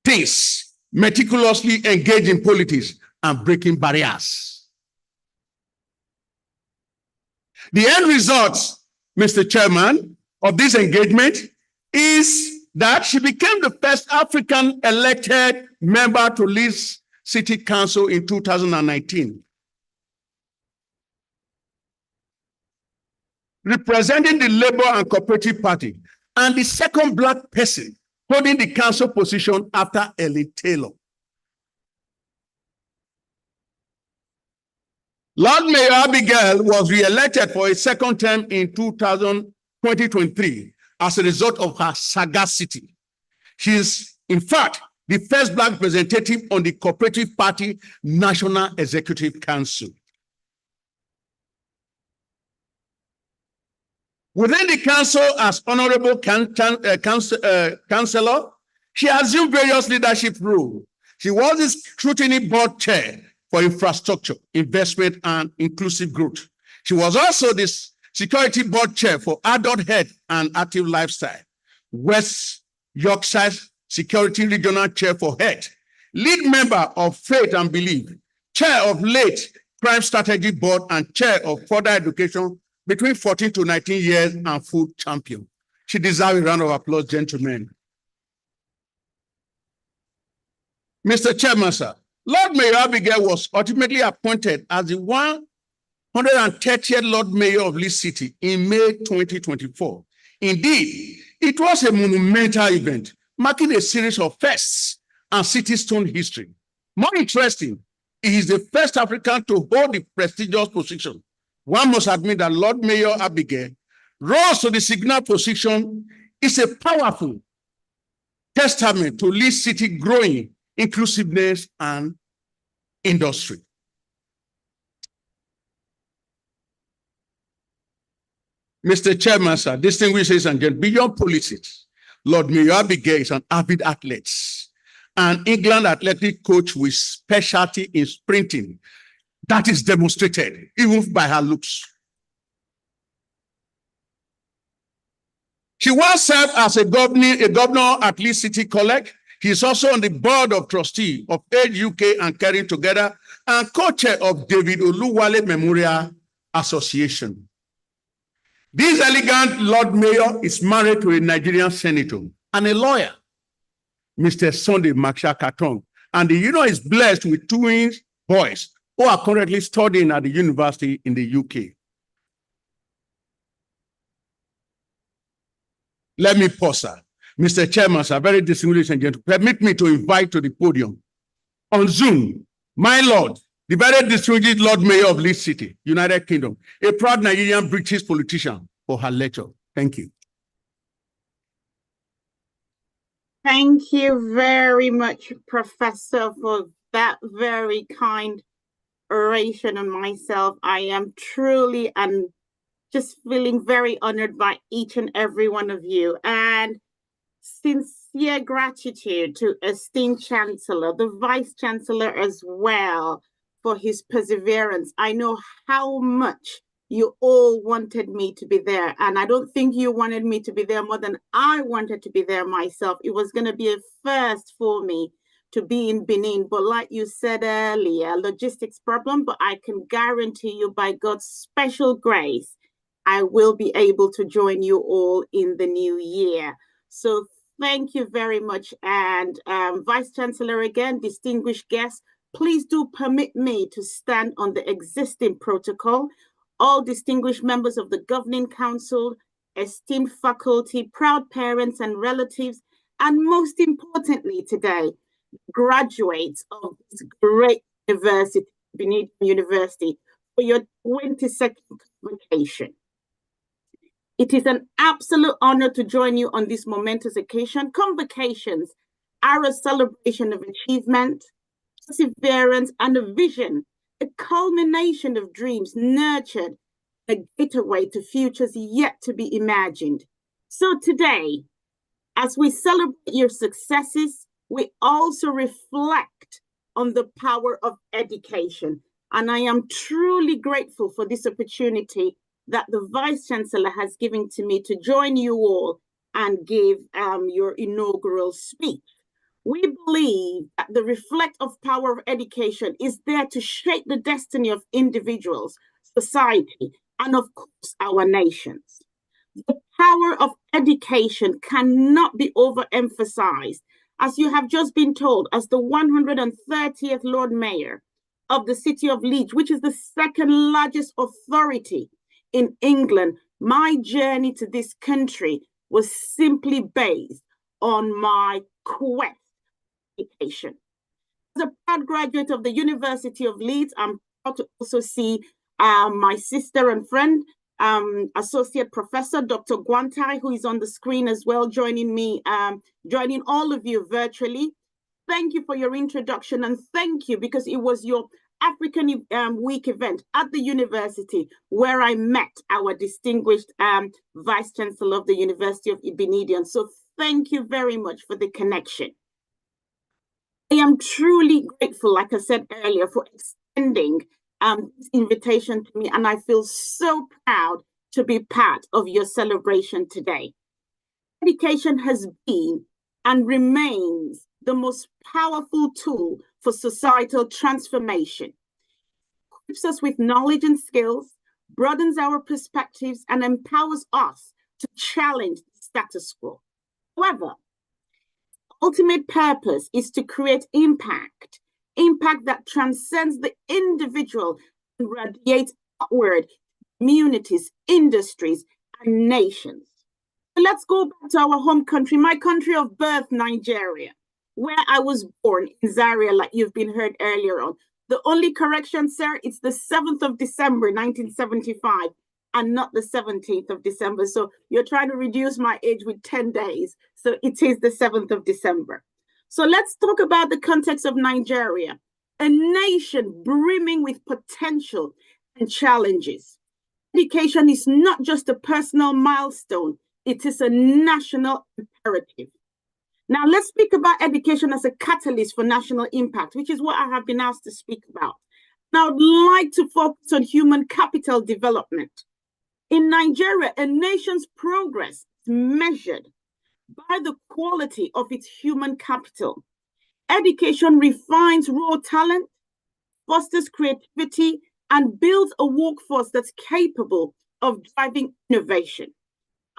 things, meticulously engaged in politics and breaking barriers. The end result, Mr. Chairman, of this engagement is that she became the first African elected member to Leeds City Council in 2019. Representing the Labour and Cooperative Party, and the second Black person holding the council position after Ellen Taylor. Lord Mayor Abigail was re-elected for a second term in 2023 as a result of her sagacity. She is, in fact, the first Black representative on the Cooperative Party National Executive Council. Within the council as honorable councillor, she assumed various leadership roles. She was the scrutiny board chair for infrastructure, investment, and inclusive growth. She was also the security board chair for adult health and active lifestyle, West Yorkshire Security Regional Chair for Health, lead member of Faith and Belief, chair of late Crime Strategy Board, and chair of Further Education between 14 to 19 years and full champion. She deserves a round of applause, gentlemen. Mr. Chairman, sir, Lord Mayor Abigail was ultimately appointed as the 130th Lord Mayor of Leeds City in May 2024. Indeed, it was a monumental event, marking a series of firsts and city stone history. More interesting, he is the first African to hold the prestigious position. One must admit that Lord Mayor Abigail rose to the signal position is a powerful testament to Leeds City growing inclusiveness and industry. Mr. Chairman, sir, distinguished ladies and gentlemen, beyond politics, Lord Mayor Abigail is an avid athlete, an England athletic coach with specialty in sprinting. That is demonstrated even by her looks. She once served as a governor at Leeds City College. He is also on the board of trustees of Age UK and Caring Together and co-chair of David Oluwale Memorial Association. This elegant Lord Mayor is married to a Nigerian senator and a lawyer, Mr. Sunday Maksha Katong, and the union is blessed with twin boys who are currently studying at the university in the UK. Let me pause, sir. Mr. Chairman, sir, very distinguished and gentlemen, permit me to invite to the podium on Zoom, my Lord, the very distinguished Lord Mayor of Leeds City, United Kingdom, a proud Nigerian British politician, for her lecture. Thank you. Thank you very much, Professor, for that very kind oration on myself. I am truly and just feeling very honored by each and every one of you. And sincere gratitude to esteemed Chancellor, the Vice Chancellor as well, for his perseverance. I know how much you all wanted me to be there, and I don't think you wanted me to be there more than I wanted to be there myself. It was going to be a first for me to be in Benin, but like you said earlier, logistics problem, but I can guarantee you by God's special grace, I will be able to join you all in the new year. So thank you very much. And Vice Chancellor, again, distinguished guests, please do permit me to stand on the existing protocol. All distinguished members of the Governing Council, esteemed faculty, proud parents and relatives, and most importantly today, graduates of this great university, Benin University, for your 22nd convocation. It is an absolute honor to join you on this momentous occasion. Convocations are a celebration of achievement, perseverance, and a vision, a culmination of dreams nurtured, a gateway to futures yet to be imagined. So today, as we celebrate your successes, we also reflect on the power of education. And I am truly grateful for this opportunity that the Vice Chancellor has given to me to join you all and give your inaugural speech. We believe that the reflective power of education is there to shape the destiny of individuals, society, and of course, our nations. The power of education cannot be overemphasized, as you have just been told, as the 130th Lord Mayor of the City of Leeds, which is the second largest authority in England. My journey to this country was simply based on my quest for education. As a proud graduate of the University of Leeds, I'm proud to also see my sister and friend, Associate Professor Dr. Guantai, who is on the screen as well, joining me, joining all of you virtually. Thank you for your introduction, and thank you because it was your African Week event at the university where I met our distinguished Vice Chancellor of the University of Benin. So thank you very much for the connection. I am truly grateful, like I said earlier, for extending this invitation to me, and I feel so proud to be part of your celebration today. Education has been and remains the most powerful tool for societal transformation. It equips us with knowledge and skills, broadens our perspectives, and empowers us to challenge the status quo. However, ultimate purpose is to create impact that transcends the individual and radiates outward communities, industries, and nations. So let's go back to our home country, my country of birth, Nigeria, where I was born in Zaria, like you've been heard earlier on. The only correction, sir, it's the 7th of December, 1975, and not the 17th of December. So you're trying to reduce my age with 10 days. So it is the 7th of December. So let's talk about the context of Nigeria, a nation brimming with potential and challenges. Education is not just a personal milestone, it is a national imperative. Now, let's speak about education as a catalyst for national impact, which is what I have been asked to speak about. Now, I'd like to focus on human capital development. In Nigeria, a nation's progress is measured by the quality of its human capital. Education refines raw talent, fosters creativity, and builds a workforce that's capable of driving innovation.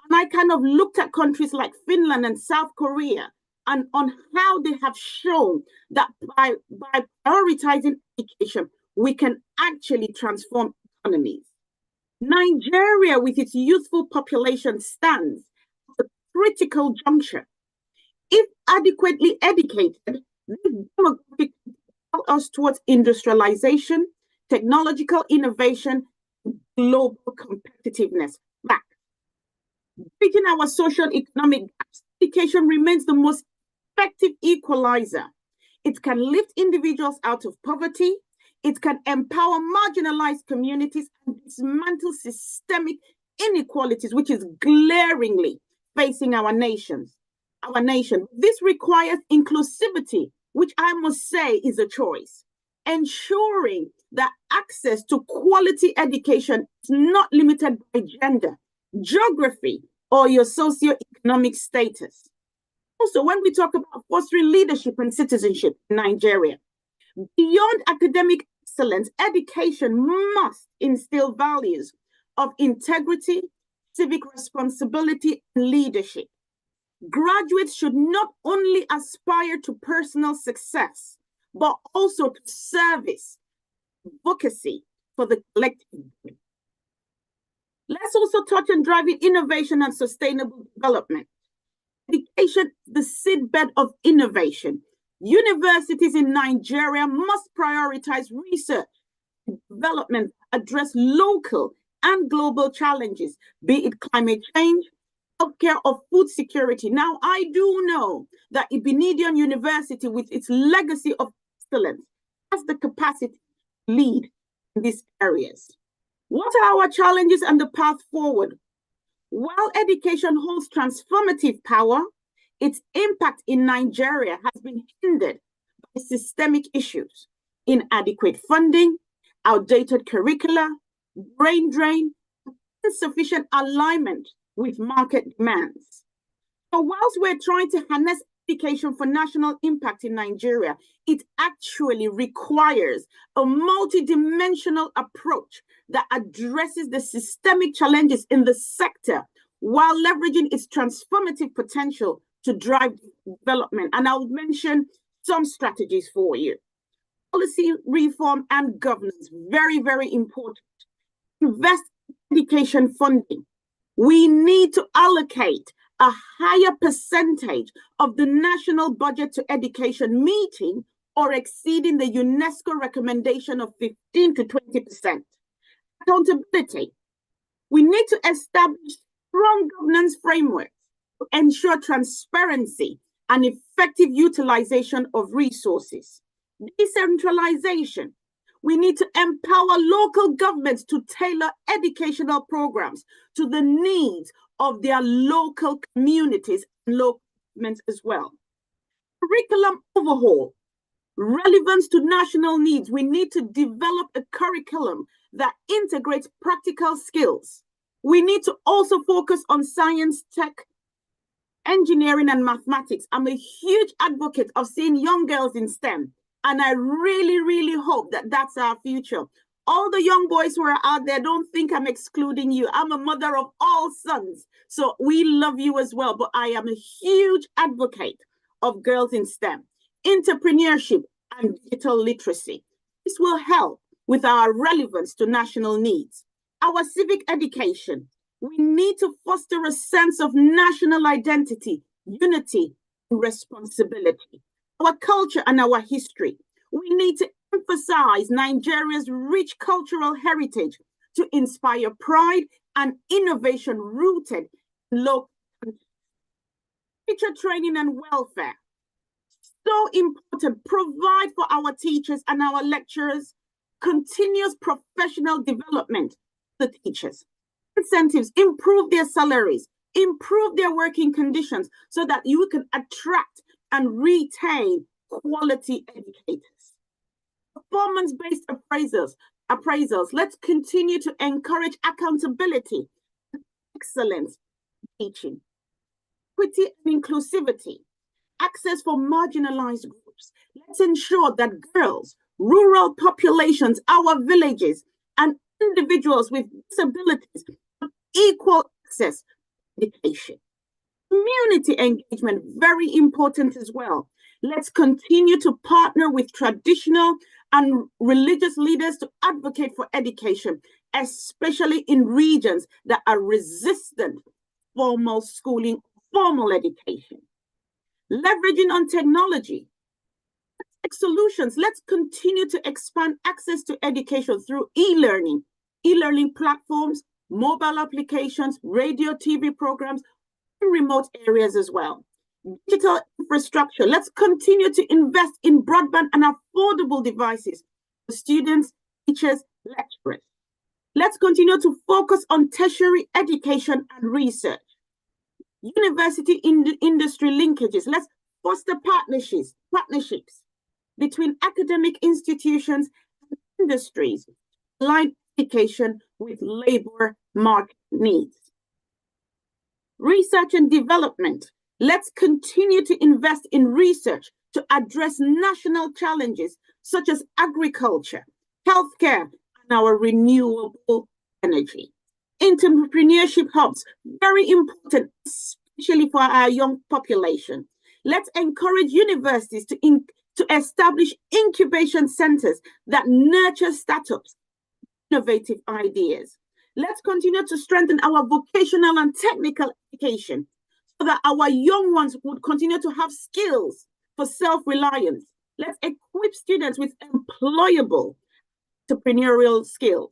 And I kind of looked at countries like Finland and South Korea and on how they have shown that by prioritizing education, we can actually transform economies. Nigeria, with its youthful population, stands at a critical juncture. If adequately educated, this demographic will propel us towards industrialization, technological innovation, and global competitiveness. Fact. Bridging our social economic gaps, education remains the most effective equalizer. It can lift individuals out of poverty. It can empower marginalized communities and dismantle systemic inequalities, which is glaringly facing our nation. This requires inclusivity, which I must say is a choice. Ensuring that access to quality education is not limited by gender, geography, or your socioeconomic status. Also, when we talk about fostering leadership and citizenship in Nigeria, beyond academic excellence, education must instill values of integrity, civic responsibility, and leadership. Graduates should not only aspire to personal success, but also to service, advocacy for the collective good. Let's also touch on driving innovation and sustainable development. Education is the seedbed of innovation. Universities in Nigeria must prioritize research and development that address local and global challenges, be it climate change, healthcare, or food security. Now, I do know that Ibadan University, with its legacy of excellence, has the capacity to lead in these areas. What are our challenges and the path forward? While education holds transformative power, its impact in Nigeria has been hindered by systemic issues, inadequate funding, outdated curricula, brain drain, insufficient alignment with market demands. So whilst we're trying to harness education for national impact in Nigeria, it actually requires a multidimensional approach that addresses the systemic challenges in the sector while leveraging its transformative potential to drive development. And I'll mention some strategies for you. Policy reform and governance, very, very important. Invest in education funding. We need to allocate a higher percentage of the national budget to education, meeting or exceeding the UNESCO recommendation of 15 to 20%. Accountability. We need to establish strong governance frameworks to ensure transparency and effective utilization of resources. Decentralization. We need to empower local governments to tailor educational programs to the needs of their local communities and local governments as well. Curriculum overhaul. Relevance to national needs. We need to develop a curriculum that integrates practical skills. We need to also focus on science, tech, engineering, and mathematics. I'm a huge advocate of seeing young girls in STEM. And I really, really hope that that's our future. All the young boys who are out there, don't think I'm excluding you. I'm a mother of all sons. So we love you as well. But I am a huge advocate of girls in STEM, entrepreneurship, and digital literacy. This will help with our relevance to national needs. Our civic education. We need to foster a sense of national identity, unity, and responsibility. Our culture and our history. We need to emphasize Nigeria's rich cultural heritage to inspire pride and innovation rooted in local teacher training and welfare. So important. Provide for our teachers and our lecturers continuous professional development for the teachers. Incentives, improve their salaries, improve their working conditions so that you can attract and retain quality educators. Performance-based appraisals. Let's continue to encourage accountability, excellence in teaching, equity and inclusivity, access for marginalized groups. Let's ensure that girls, rural populations, our villages, and individuals with disabilities have equal access to education. Community engagement, very important as well. Let's continue to partner with traditional and religious leaders to advocate for education, especially in regions that are resistant to formal schooling, formal education. Leveraging on technology. Solutions. Let's continue to expand access to education through e-learning platforms, mobile applications, radio, TV programs, in remote areas as well. Digital infrastructure. Let's continue to invest in broadband and affordable devices for students, teachers, lecturers. Let's continue to focus on tertiary education and research. University industry linkages. Let's foster partnerships between academic institutions and industries, align education with labor market needs. Research and development. Let's continue to invest in research to address national challenges such as agriculture, healthcare, and our renewable energy. Entrepreneurship hubs, very important, especially for our young population. Let's encourage universities to establish incubation centers that nurture startups, innovative ideas. Let's continue to strengthen our vocational and technical education so that our young ones would continue to have skills for self-reliance. Let's equip students with employable entrepreneurial skills.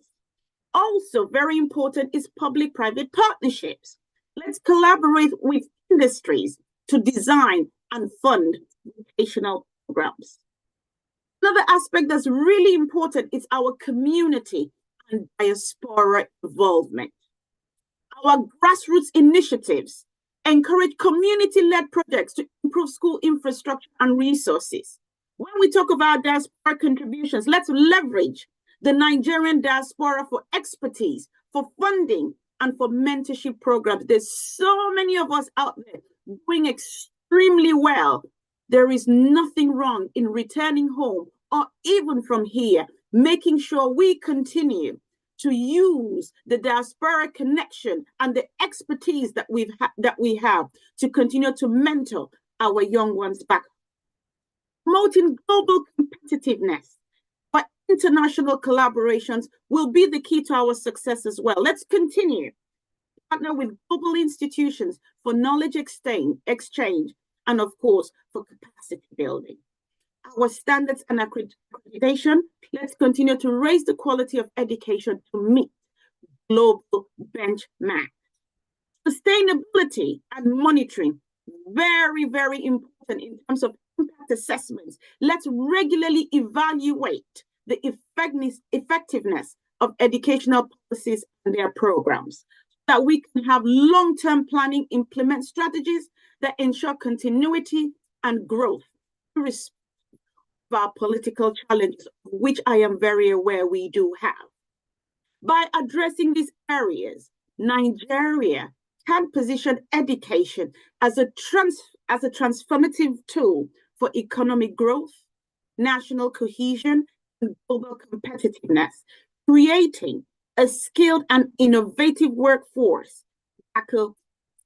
Also, very important is public-private partnerships. Let's collaborate with industries to design and fund vocational programs. Another aspect that's really important is our community and diaspora involvement. Our grassroots initiatives encourage community-led projects to improve school infrastructure and resources. When we talk about diaspora contributions, let's leverage the Nigerian diaspora for expertise, for funding, and for mentorship programs. There's so many of us out there doing extremely well. There is nothing wrong in returning home or even from here, making sure we continue to use the diaspora connection and the expertise that we have to continue to mentor our young ones back. Promoting global competitiveness by international collaborations will be the key to our success as well. Let's continue to partner with global institutions for knowledge exchange and, of course, for capacity building. Our standards and accreditation, let's continue to raise the quality of education to meet global benchmarks. Sustainability and monitoring, very, very important in terms of impact assessments. Let's regularly evaluate the effectiveness of educational policies and their programs so that we can have long-term planning, implement strategies that ensure continuity and growth in respect of our political challenges, which I am very aware we do have. By addressing these areas, Nigeria can position education as a transformative tool for economic growth, national cohesion, and global competitiveness. creating a skilled and innovative workforce to tackle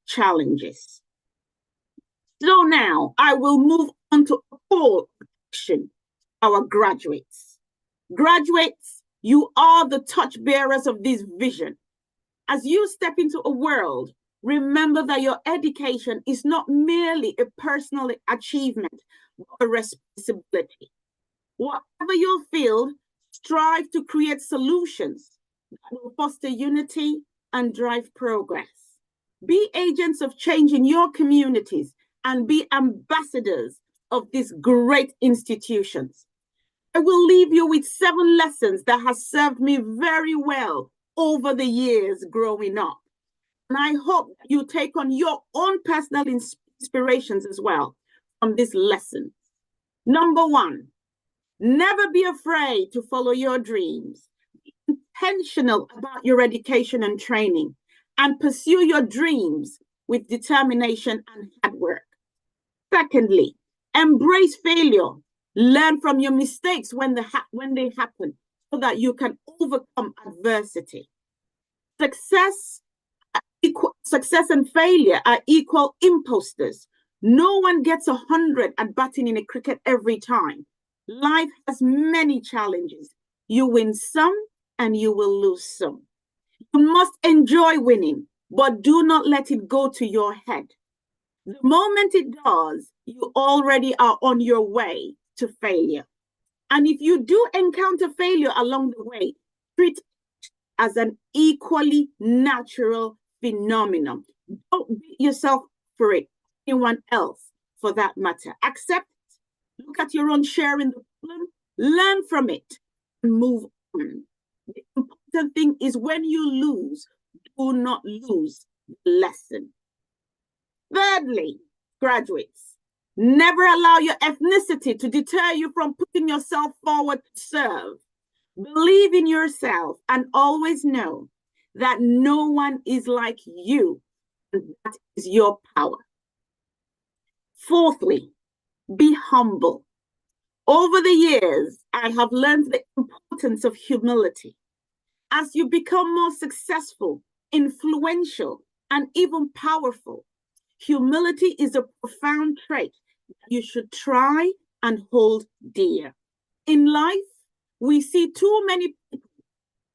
challenges. So now I will move on to a call to action. Our graduates. Graduates, you are the torchbearers of this vision. As you step into a world, remember that your education is not merely a personal achievement, but a responsibility. Whatever your field, strive to create solutions that will foster unity and drive progress. Be agents of change in your communities and be ambassadors of these great institutions. I will leave you with 7 lessons that have served me very well over the years growing up. And I hope you take on your own personal inspirations as well from this lesson. Number 1, never be afraid to follow your dreams. Be intentional about your education and training and pursue your dreams with determination and hard work. Secondly, embrace failure. Learn from your mistakes when they happen so that you can overcome adversity. Success and failure are equal imposters. No one gets 100 at batting in a cricket every time. Life has many challenges. You win some and you will lose some. You must enjoy winning, but do not let it go to your head. The moment it does, you already are on your way to failure. And if you do encounter failure along the way, treat it as an equally natural phenomenon. Don't beat yourself for it, anyone else for that matter. Accept it, look at your own share in the problem, learn from it, and move on. The important thing is when you lose, do not lose the lesson. Thirdly, graduates, never allow your ethnicity to deter you from putting yourself forward to serve. Believe in yourself and always know that no one is like you, and that is your power. Fourthly, be humble. Over the years, I have learned the importance of humility. As you become more successful, influential, and even powerful, humility is a profound trait that you should try and hold dear. In life, we see too many people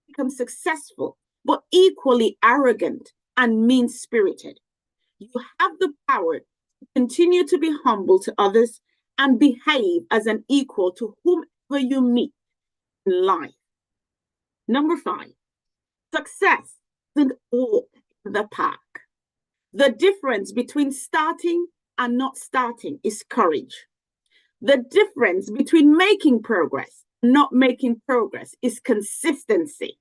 become successful, but equally arrogant and mean-spirited. You have the power to continue to be humble to others and behave as an equal to whomever you meet in life. Number 5, success isn't a walk in the park. The difference between starting and not starting is courage. The difference between making progress and not making progress is consistency.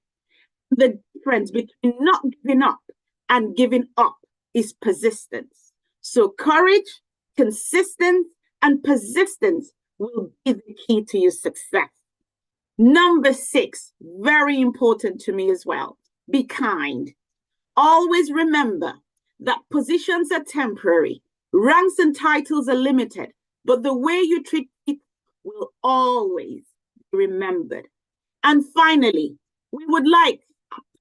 The difference between not giving up and giving up is persistence. So courage, consistency, and persistence will be the key to your success. Number 6, very important to me as well, be kind. Always remember that positions are temporary, ranks and titles are limited, but the way you treat people will always be remembered. And finally, we would like,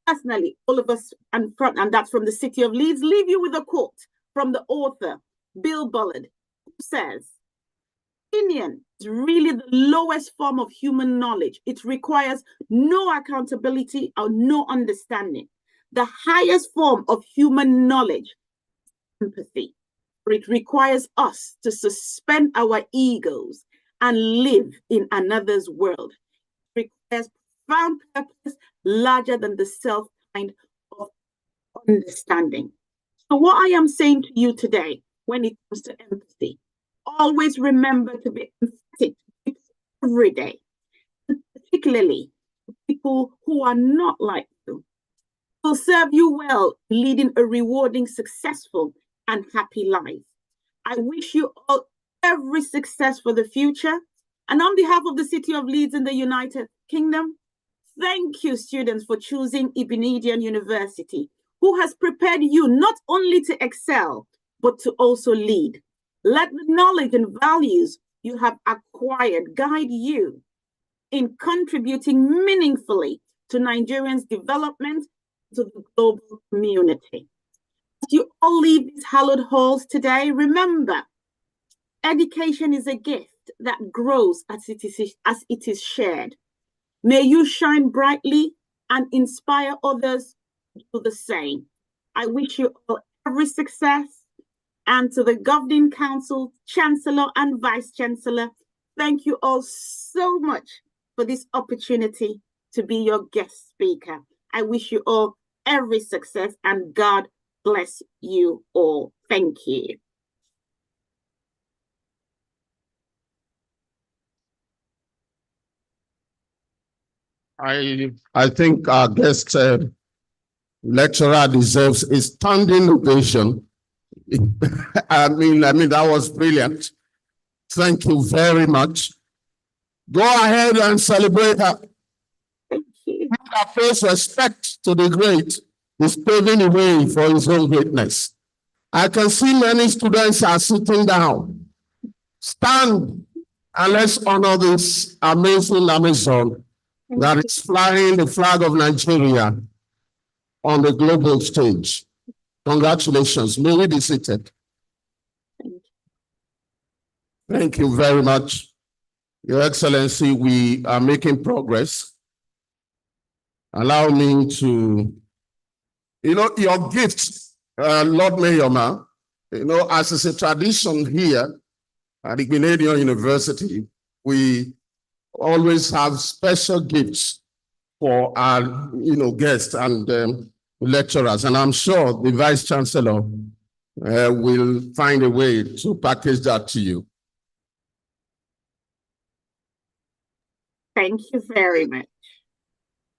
personally, all of us, and that's from the City of Leeds, leave you with a quote from the author, Bill Bullard, who says, opinion is really the lowest form of human knowledge. It requires no accountability or no understanding. The highest form of human knowledge is empathy. It requires us to suspend our egos and live in another's world. It requires profound purpose larger than the self kind of understanding. So what I am saying to you today when it comes to empathy, always remember to be empathetic every day, and particularly to people who are not like you. It will serve you well leading a rewarding, successful, and happy life. I wish you all every success for the future. And on behalf of the City of Leeds in the United Kingdom, thank you, students, for choosing Ibn University, who has prepared you not only to excel, but to also lead. Let the knowledge and values you have acquired guide you in contributing meaningfully to Nigerians' development, to the global community. As you all leave these hallowed halls today, remember, education is a gift that grows as it is shared. May you shine brightly and inspire others to do the same. I wish you all every success. And to the Governing Council, Chancellor and Vice Chancellor, thank you all so much for this opportunity to be your guest speaker. I wish you all every success and God bless you all. Thank you. I think our guest lecturer deserves a standing ovation. I mean, that was brilliant. Thank you very much. Go ahead and celebrate her. Thank you. Our first respect to the great is paving the way for his own greatness. I can see many students are sitting down. Stand and let's honor this amazing Amazon that is flying the flag of Nigeria on the global stage. Congratulations. May we be seated. Thank you very much. Your Excellency, we are making progress. Allow me to, your gift, Lord Mayoma, as is a tradition here at the Canadian University, we always have special gifts for our, guests and lecturers. And I'm sure the Vice Chancellor will find a way to package that to you. Thank you very much.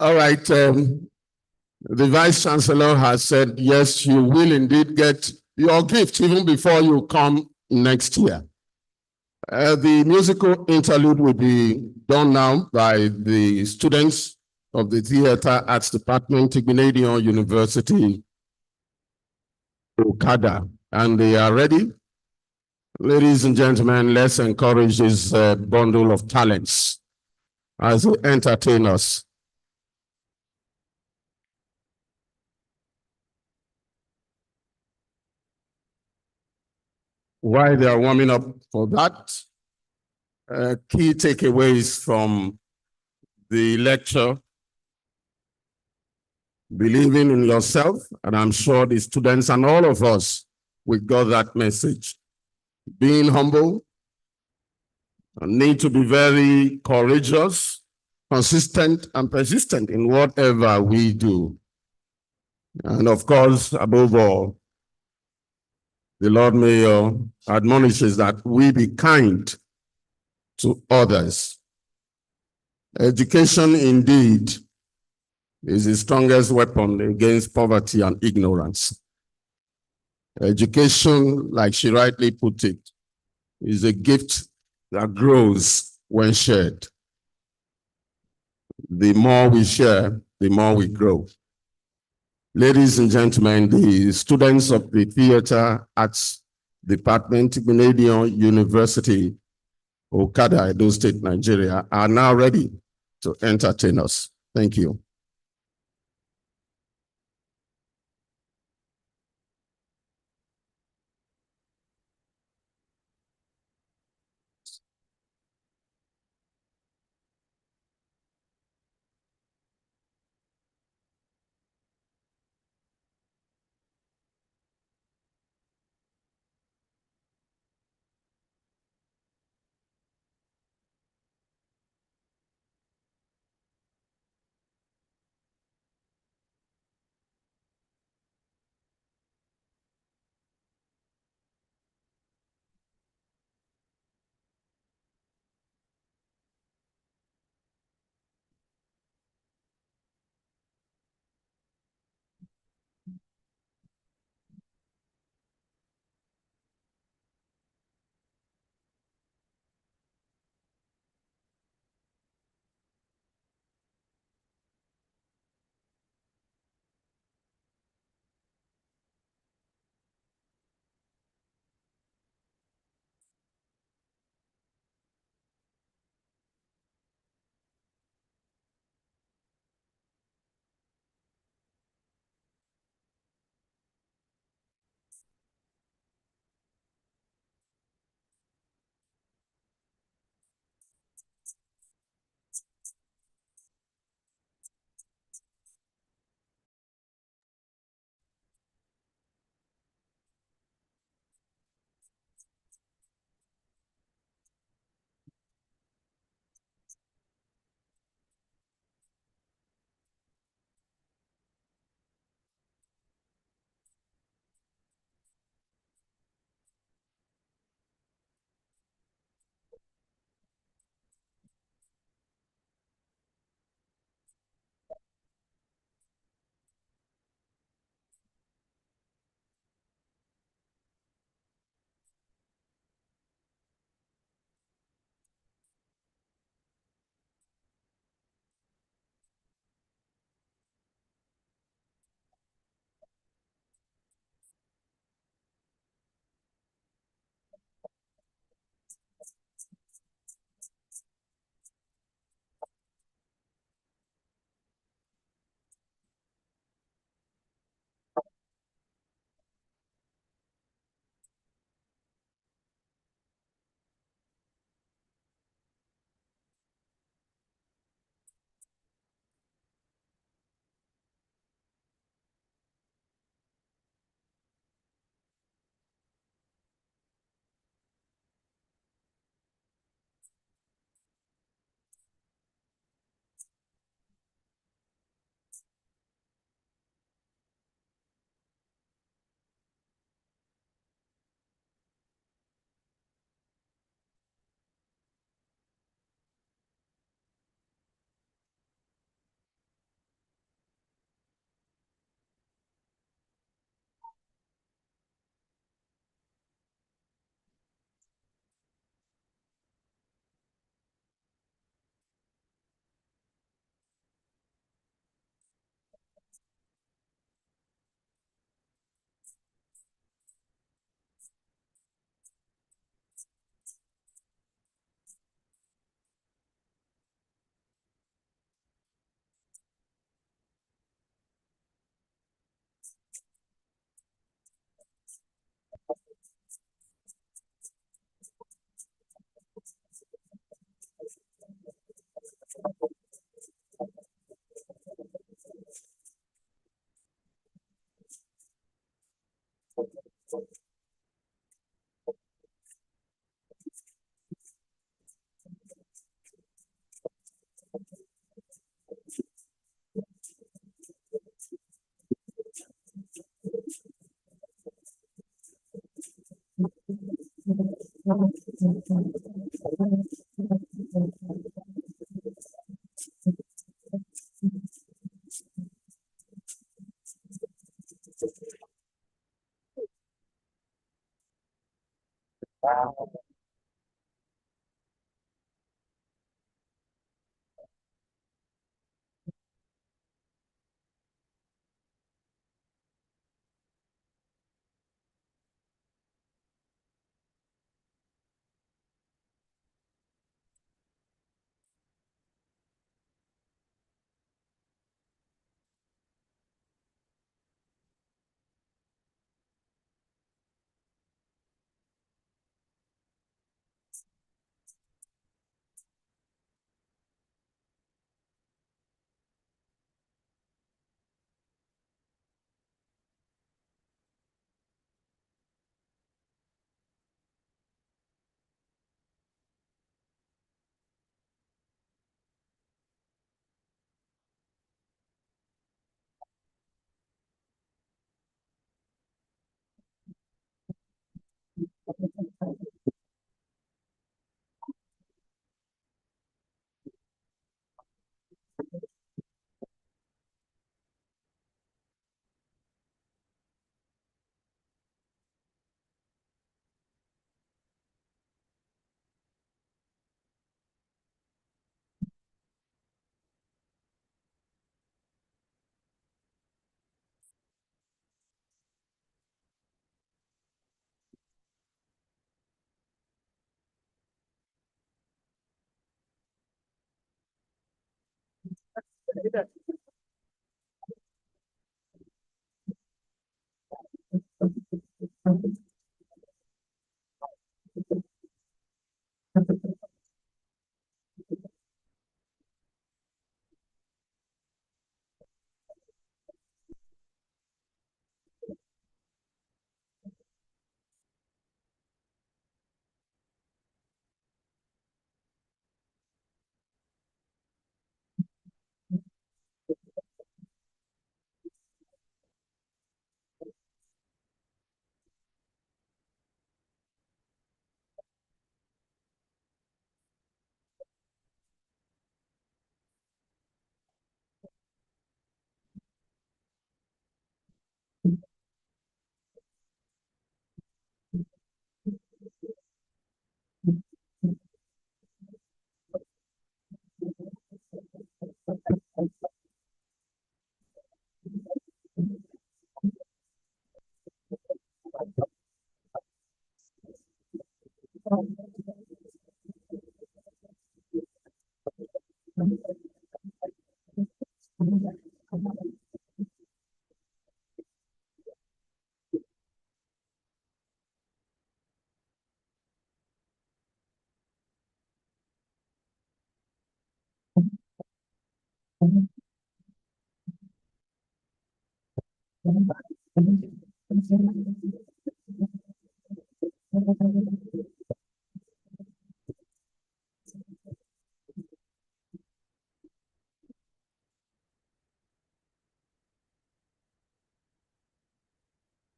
All right. The Vice Chancellor has said, yes, you will indeed get your gift even before you come next year. The musical interlude will be done now by the students of the Theatre Arts Department, Canadian University, Okada, and they are ready. Ladies and gentlemen, let's encourage this bundle of talents as they entertain us. While they are warming up for that, key takeaways from the lecture: believing in yourself, and I'm sure the students and all of us, we got that message. Being humble, need to be very courageous, consistent, and persistent in whatever we do. And of course, above all, the Lord Mayor admonishes that we be kind to others. Education indeed is the strongest weapon against poverty and ignorance. Education, like she rightly put it, is a gift that grows when shared. The more we share, the more we grow. Ladies and gentlemen, the students of the Theatre Arts Department, Canadian University, Okada, Edo State, Nigeria, are now ready to entertain us. Thank you.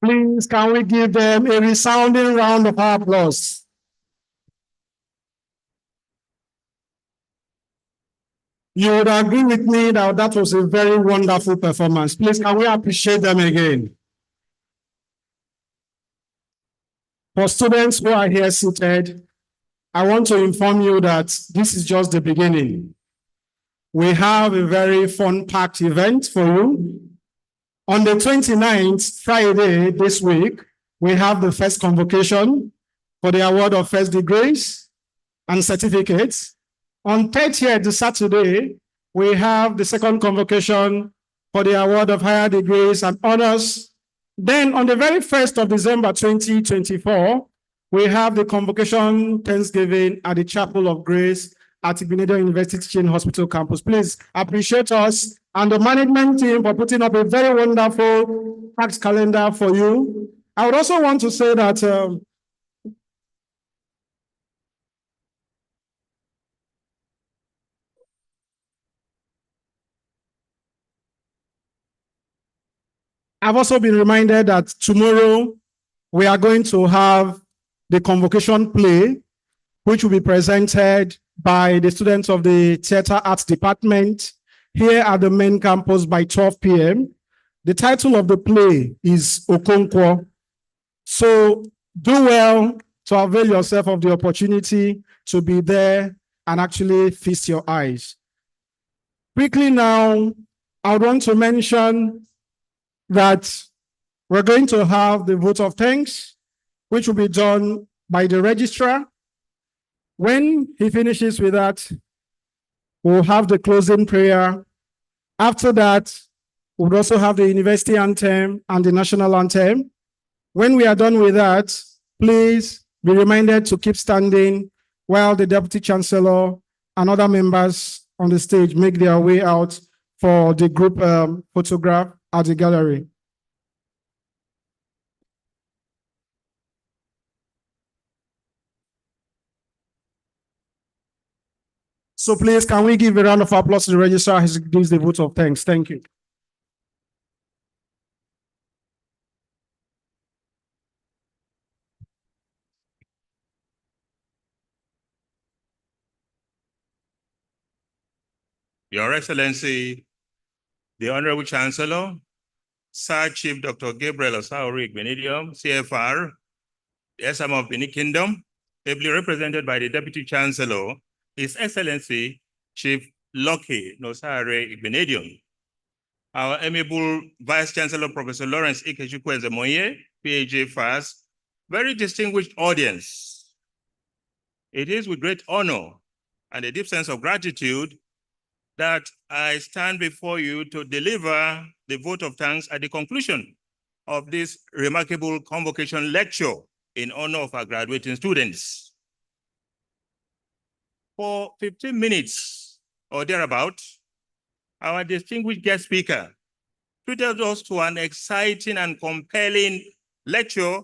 Please, can we give them a resounding round of applause? You would agree with me that that was a very wonderful performance. Please, can we appreciate them again? For students who are here seated, I want to inform you that this is just the beginning. We have a very fun-packed event for you. On the 29th, Friday this week, we have the first convocation for the award of first degrees and certificates. On 30th, the Saturday, we have the second convocation for the award of higher degrees and honors. Then on the very 1st of December 2024, we have the convocation Thanksgiving at the Chapel of Grace at Igbinedion University Teaching Hospital campus. Please appreciate us and the management team for putting up a very wonderful packed calendar for you. I would also want to say that I've also been reminded that tomorrow we are going to have the convocation play, which will be presented by the students of the Theatre Arts Department here at the main campus by 12 p.m. The title of the play is Okonkwo. So do well to avail yourself of the opportunity to be there and actually feast your eyes. Quickly now, I want to mention that we're going to have the vote of thanks, which will be done by the registrar. When he finishes with that, we'll have the closing prayer. After that, we'll also have the university anthem and the national anthem. When we are done with that, please be reminded to keep standing while the Deputy Chancellor and other members on the stage make their way out for the group photograph at the gallery. So please, can we give a round of applause to the registrar as he gives the vote of thanks? Thank you. Your Excellency, the Honorable Chancellor, Sir Chief Dr. Gabriel Osaori Benedium, CFR, the SM of Benin Kingdom, ably represented by the Deputy Chancellor, His Excellency Chief Lucky Nosare Benedium, our amiable Vice Chancellor, Professor Lawrence Ikechukwu Ezemoye, PhD FAS, very distinguished audience. It is with great honor and a deep sense of gratitude that I stand before you to deliver the vote of thanks at the conclusion of this remarkable convocation lecture in honor of our graduating students. For 15 minutes or thereabout, our distinguished guest speaker treated us to an exciting and compelling lecture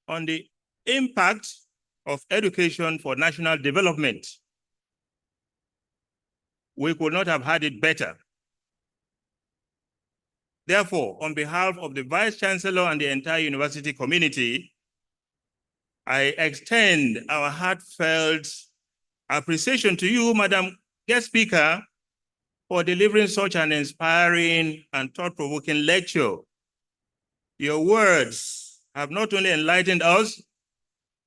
on the impact of education for national development. We could not have had it better. Therefore, on behalf of the Vice Chancellor and the entire university community, I extend our heartfelt appreciation to you, Madam Guest Speaker, for delivering such an inspiring and thought-provoking lecture. Your words have not only enlightened us,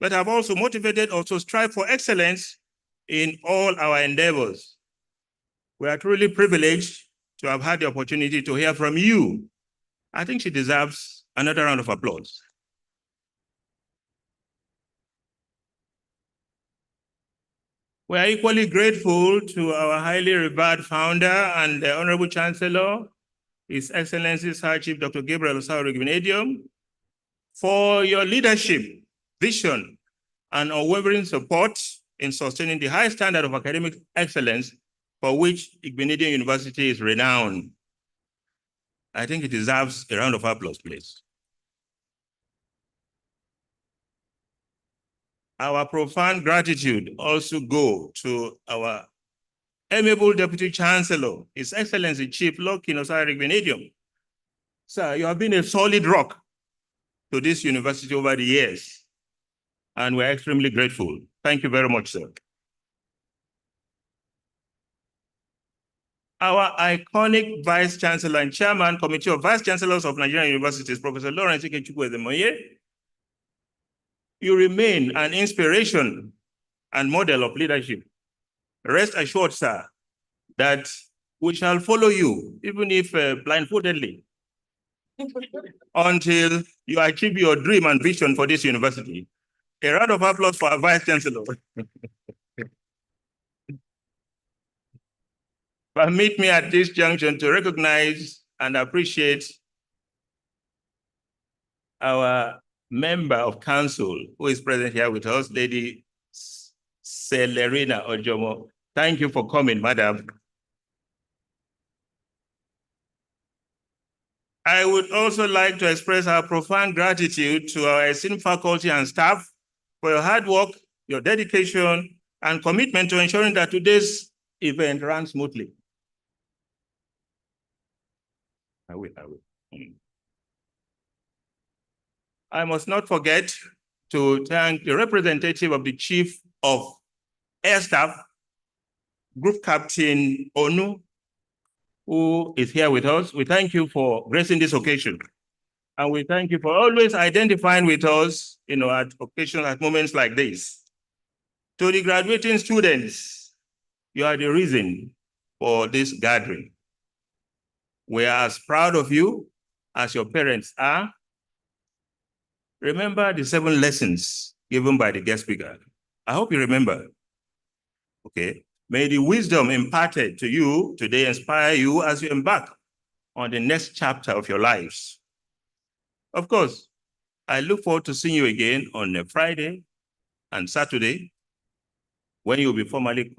but have also motivated us to strive for excellence in all our endeavors. We are truly privileged to have had the opportunity to hear from you. I think she deserves another round of applause. We are equally grateful to our highly revered founder and the Honorable Chancellor, His Excellency Sir Chief Dr. Gabriel Osaori Benedium, for your leadership, vision, and unwavering support in sustaining the high standard of academic excellence for which Benedium University is renowned. I think it deserves a round of applause, please. Our profound gratitude also go to our amiable Deputy Chancellor, His Excellency Chief Lucky Nosare Benedium. Sir, you have been a solid rock to this university over the years, and we're extremely grateful. Thank you very much, sir. Our iconic Vice Chancellor and Chairman, Committee of Vice Chancellors of Nigerian Universities, Professor Lawrence Ikechukwu Ezemoye, you remain an inspiration and model of leadership. Rest assured, sir, that we shall follow you, even if blindfoldedly, until you achieve your dream and vision for this university. A round of applause for our Vice Chancellor. Permit me at this junction to recognize and appreciate our member of council who is present here with us, Lady Celerina Ojomo. Thank you for coming, madam. I would also like to express our profound gratitude to our esteemed faculty and staff for your hard work, your dedication, and commitment to ensuring that today's event runs smoothly. I will. I must not forget to thank the representative of the Chief of Air Staff, Group Captain Onu, who is here with us. We thank you for gracing this occasion. And we thank you for always identifying with us, at occasions, at moments like this. To the graduating students, you are the reason for this gathering. We are as proud of you as your parents are. Remember the 7 lessons given by the guest speaker. I hope you remember. Okay. May the wisdom imparted to you today inspire you as you embark on the next chapter of your lives. Of course, I look forward to seeing you again on a Friday and Saturday when you'll be formally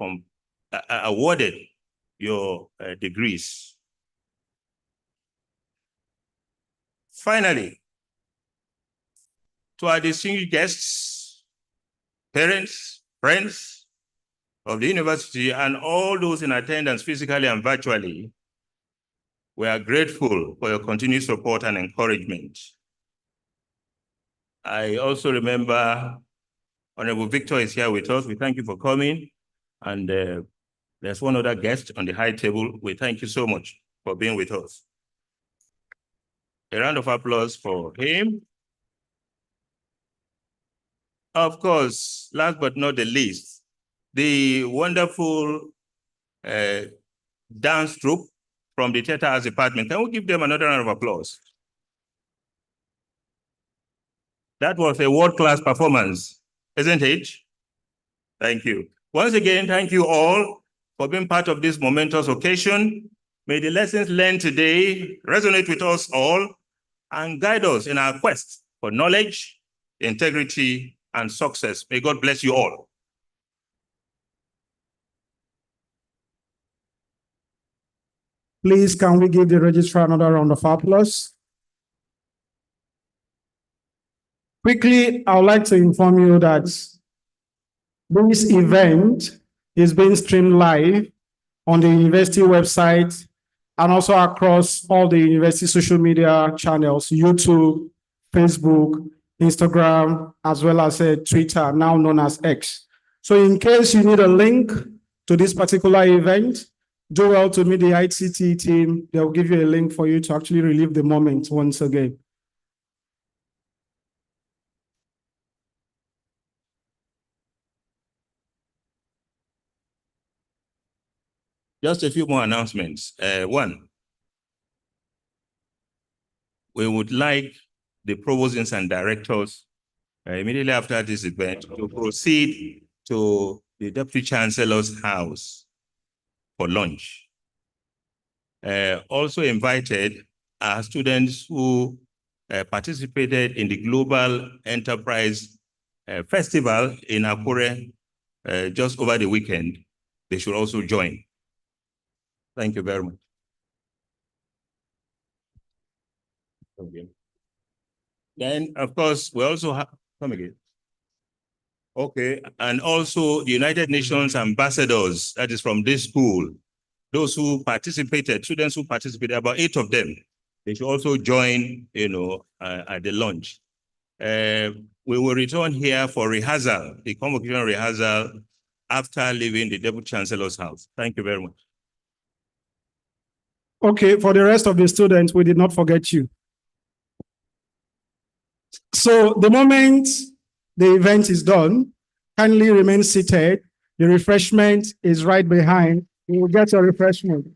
awarded your degrees. Finally, to our distinguished guests, parents, friends of the university, and all those in attendance physically and virtually, we are grateful for your continued support and encouragement. I also remember Honorable Victor is here with us. We thank you for coming. And there's one other guest on the high table. We thank you so much for being with us. A round of applause for him. Of course, last but not the least, the wonderful dance troupe from the Theatre Arts Department. Can we give them another round of applause? That was a world-class performance, isn't it? Thank you. Once again, thank you all for being part of this momentous occasion. May the lessons learned today resonate with us all and guide us in our quest for knowledge, integrity, and success. May God bless you all. Please, can we give the registrar another round of applause? Quickly, I would like to inform you that this event is being streamed live on the university website and also across all the university social media channels, YouTube, Facebook, Instagram, as well as Twitter, now known as X. So in case you need a link to this particular event, do well to meet the ICT team. They'll give you a link for you to actually relive the moment once again. Just a few more announcements. One, we would like the provosts and directors immediately after this event to proceed to the Deputy Chancellor's house for lunch. Also invited are students who participated in the Global Enterprise Festival in Akure just over the weekend. They should also join. Thank you very much. Okay. Then, of course, we also have, come again. Okay, and also the United Nations ambassadors, that is from this school, those who participated, students who participated, about 8 of them, they should also join, at the lunch. We will return here for rehearsal, the convocation rehearsal, after leaving the Deputy Chancellor's house. Thank you very much. Okay, for the rest of the students, we did not forget you. So the moment the event is done, kindly remain seated. The refreshment is right behind. You will get your refreshment.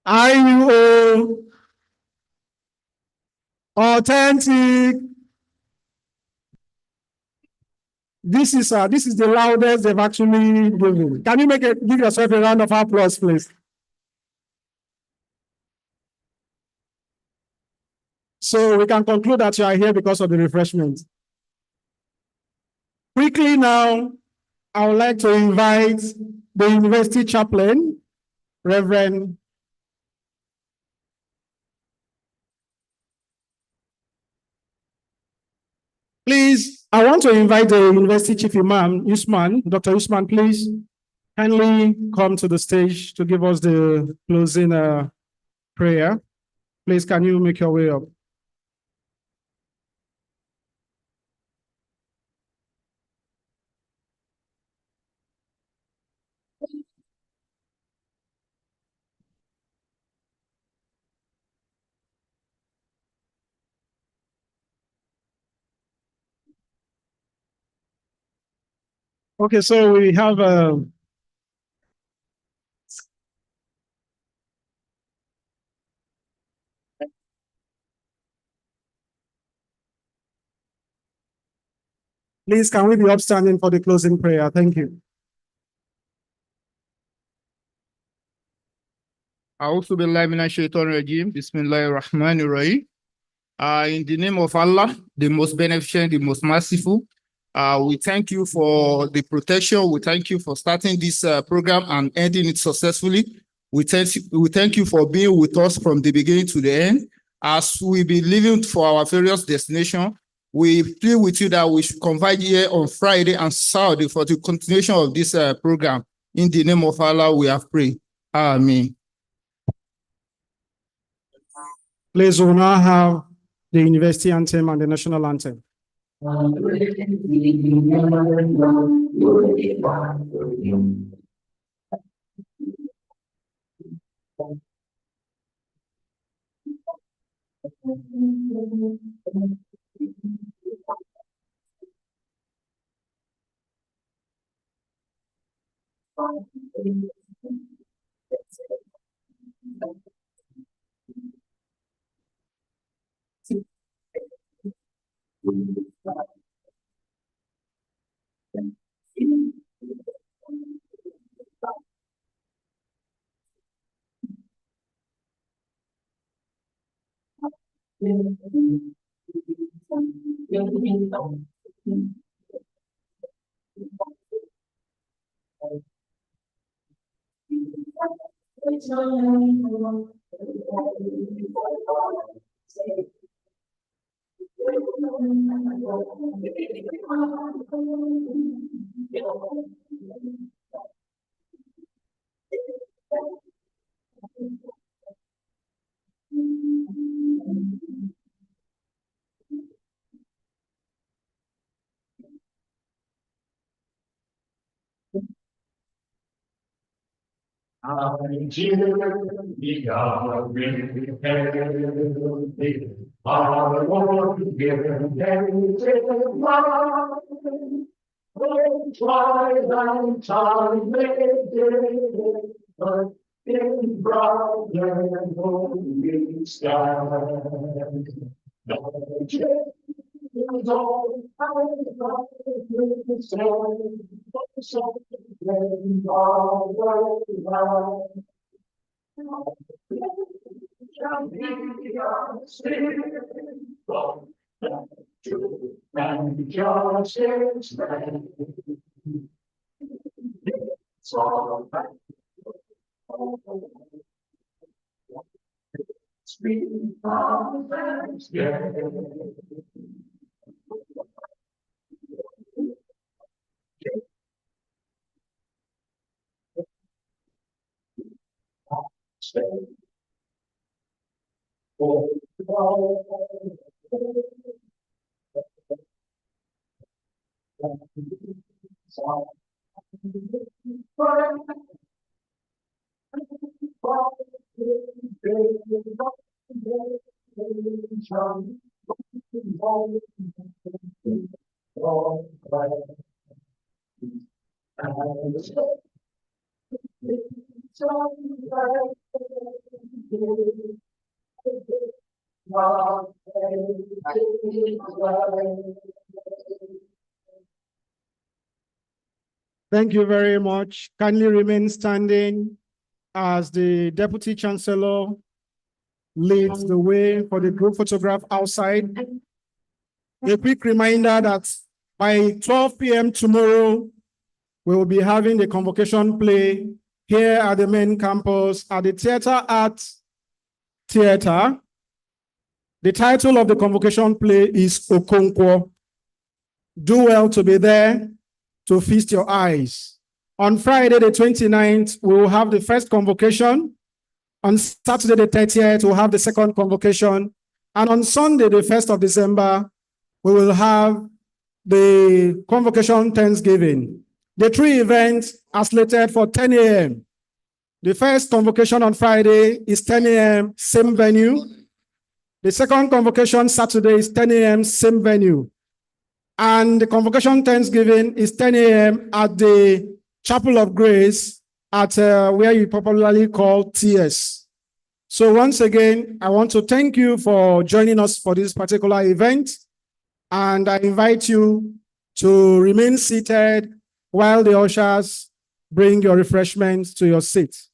IUO, authentic. This is the loudest they've actually given. Can you give yourself a round of applause, please? So we can conclude that you are here because of the refreshment. Quickly now, I would like to invite the university chaplain, Reverend Please, I want to invite the University Chief Imam, Usman, Dr. Usman, please kindly come to the stage to give us the closing prayer. Please, can you make your way up? Okay, so we have please, can we be upstanding for the closing prayer? Thank you. A'udhu billahi minash shaitanir rajim. Bismillahir rahmanir rahim. In the name of Allah, the most beneficent, the most merciful, we thank you for the protection. We thank you for starting this program and ending it successfully. We thank you for being with us from the beginning to the end. As we be leaving for our various destinations, we plead with you that we should converge here on Friday and Saturday for the continuation of this program. In the name of Allah, we have prayed. Amen. Please, we will now have the university anthem and the national anthem. Thank you very much. Kindly remain standing as the Deputy Chancellor leads the way for the group photograph outside. A quick reminder that by 12 p.m. tomorrow, we will be having the convocation play here at the main campus at the Theatre Arts Theatre. The title of the convocation play is Okonkwo. Do well to be there to feast your eyes. On Friday, the 29th, we will have the first convocation. On Saturday, the 30th, we'll have the second convocation. And on Sunday, the 1st of December, we will have the convocation Thanksgiving. The three events are slated for 10 a.m. The first convocation on Friday is 10 a.m., same venue. The second convocation Saturday is 10 a.m., same venue. And the convocation Thanksgiving is 10 a.m. at the Chapel of Grace at where you popularly call TS. So once again, I want to thank you for joining us for this particular event. And I invite you to remain seated while the ushers bring your refreshments to your seat.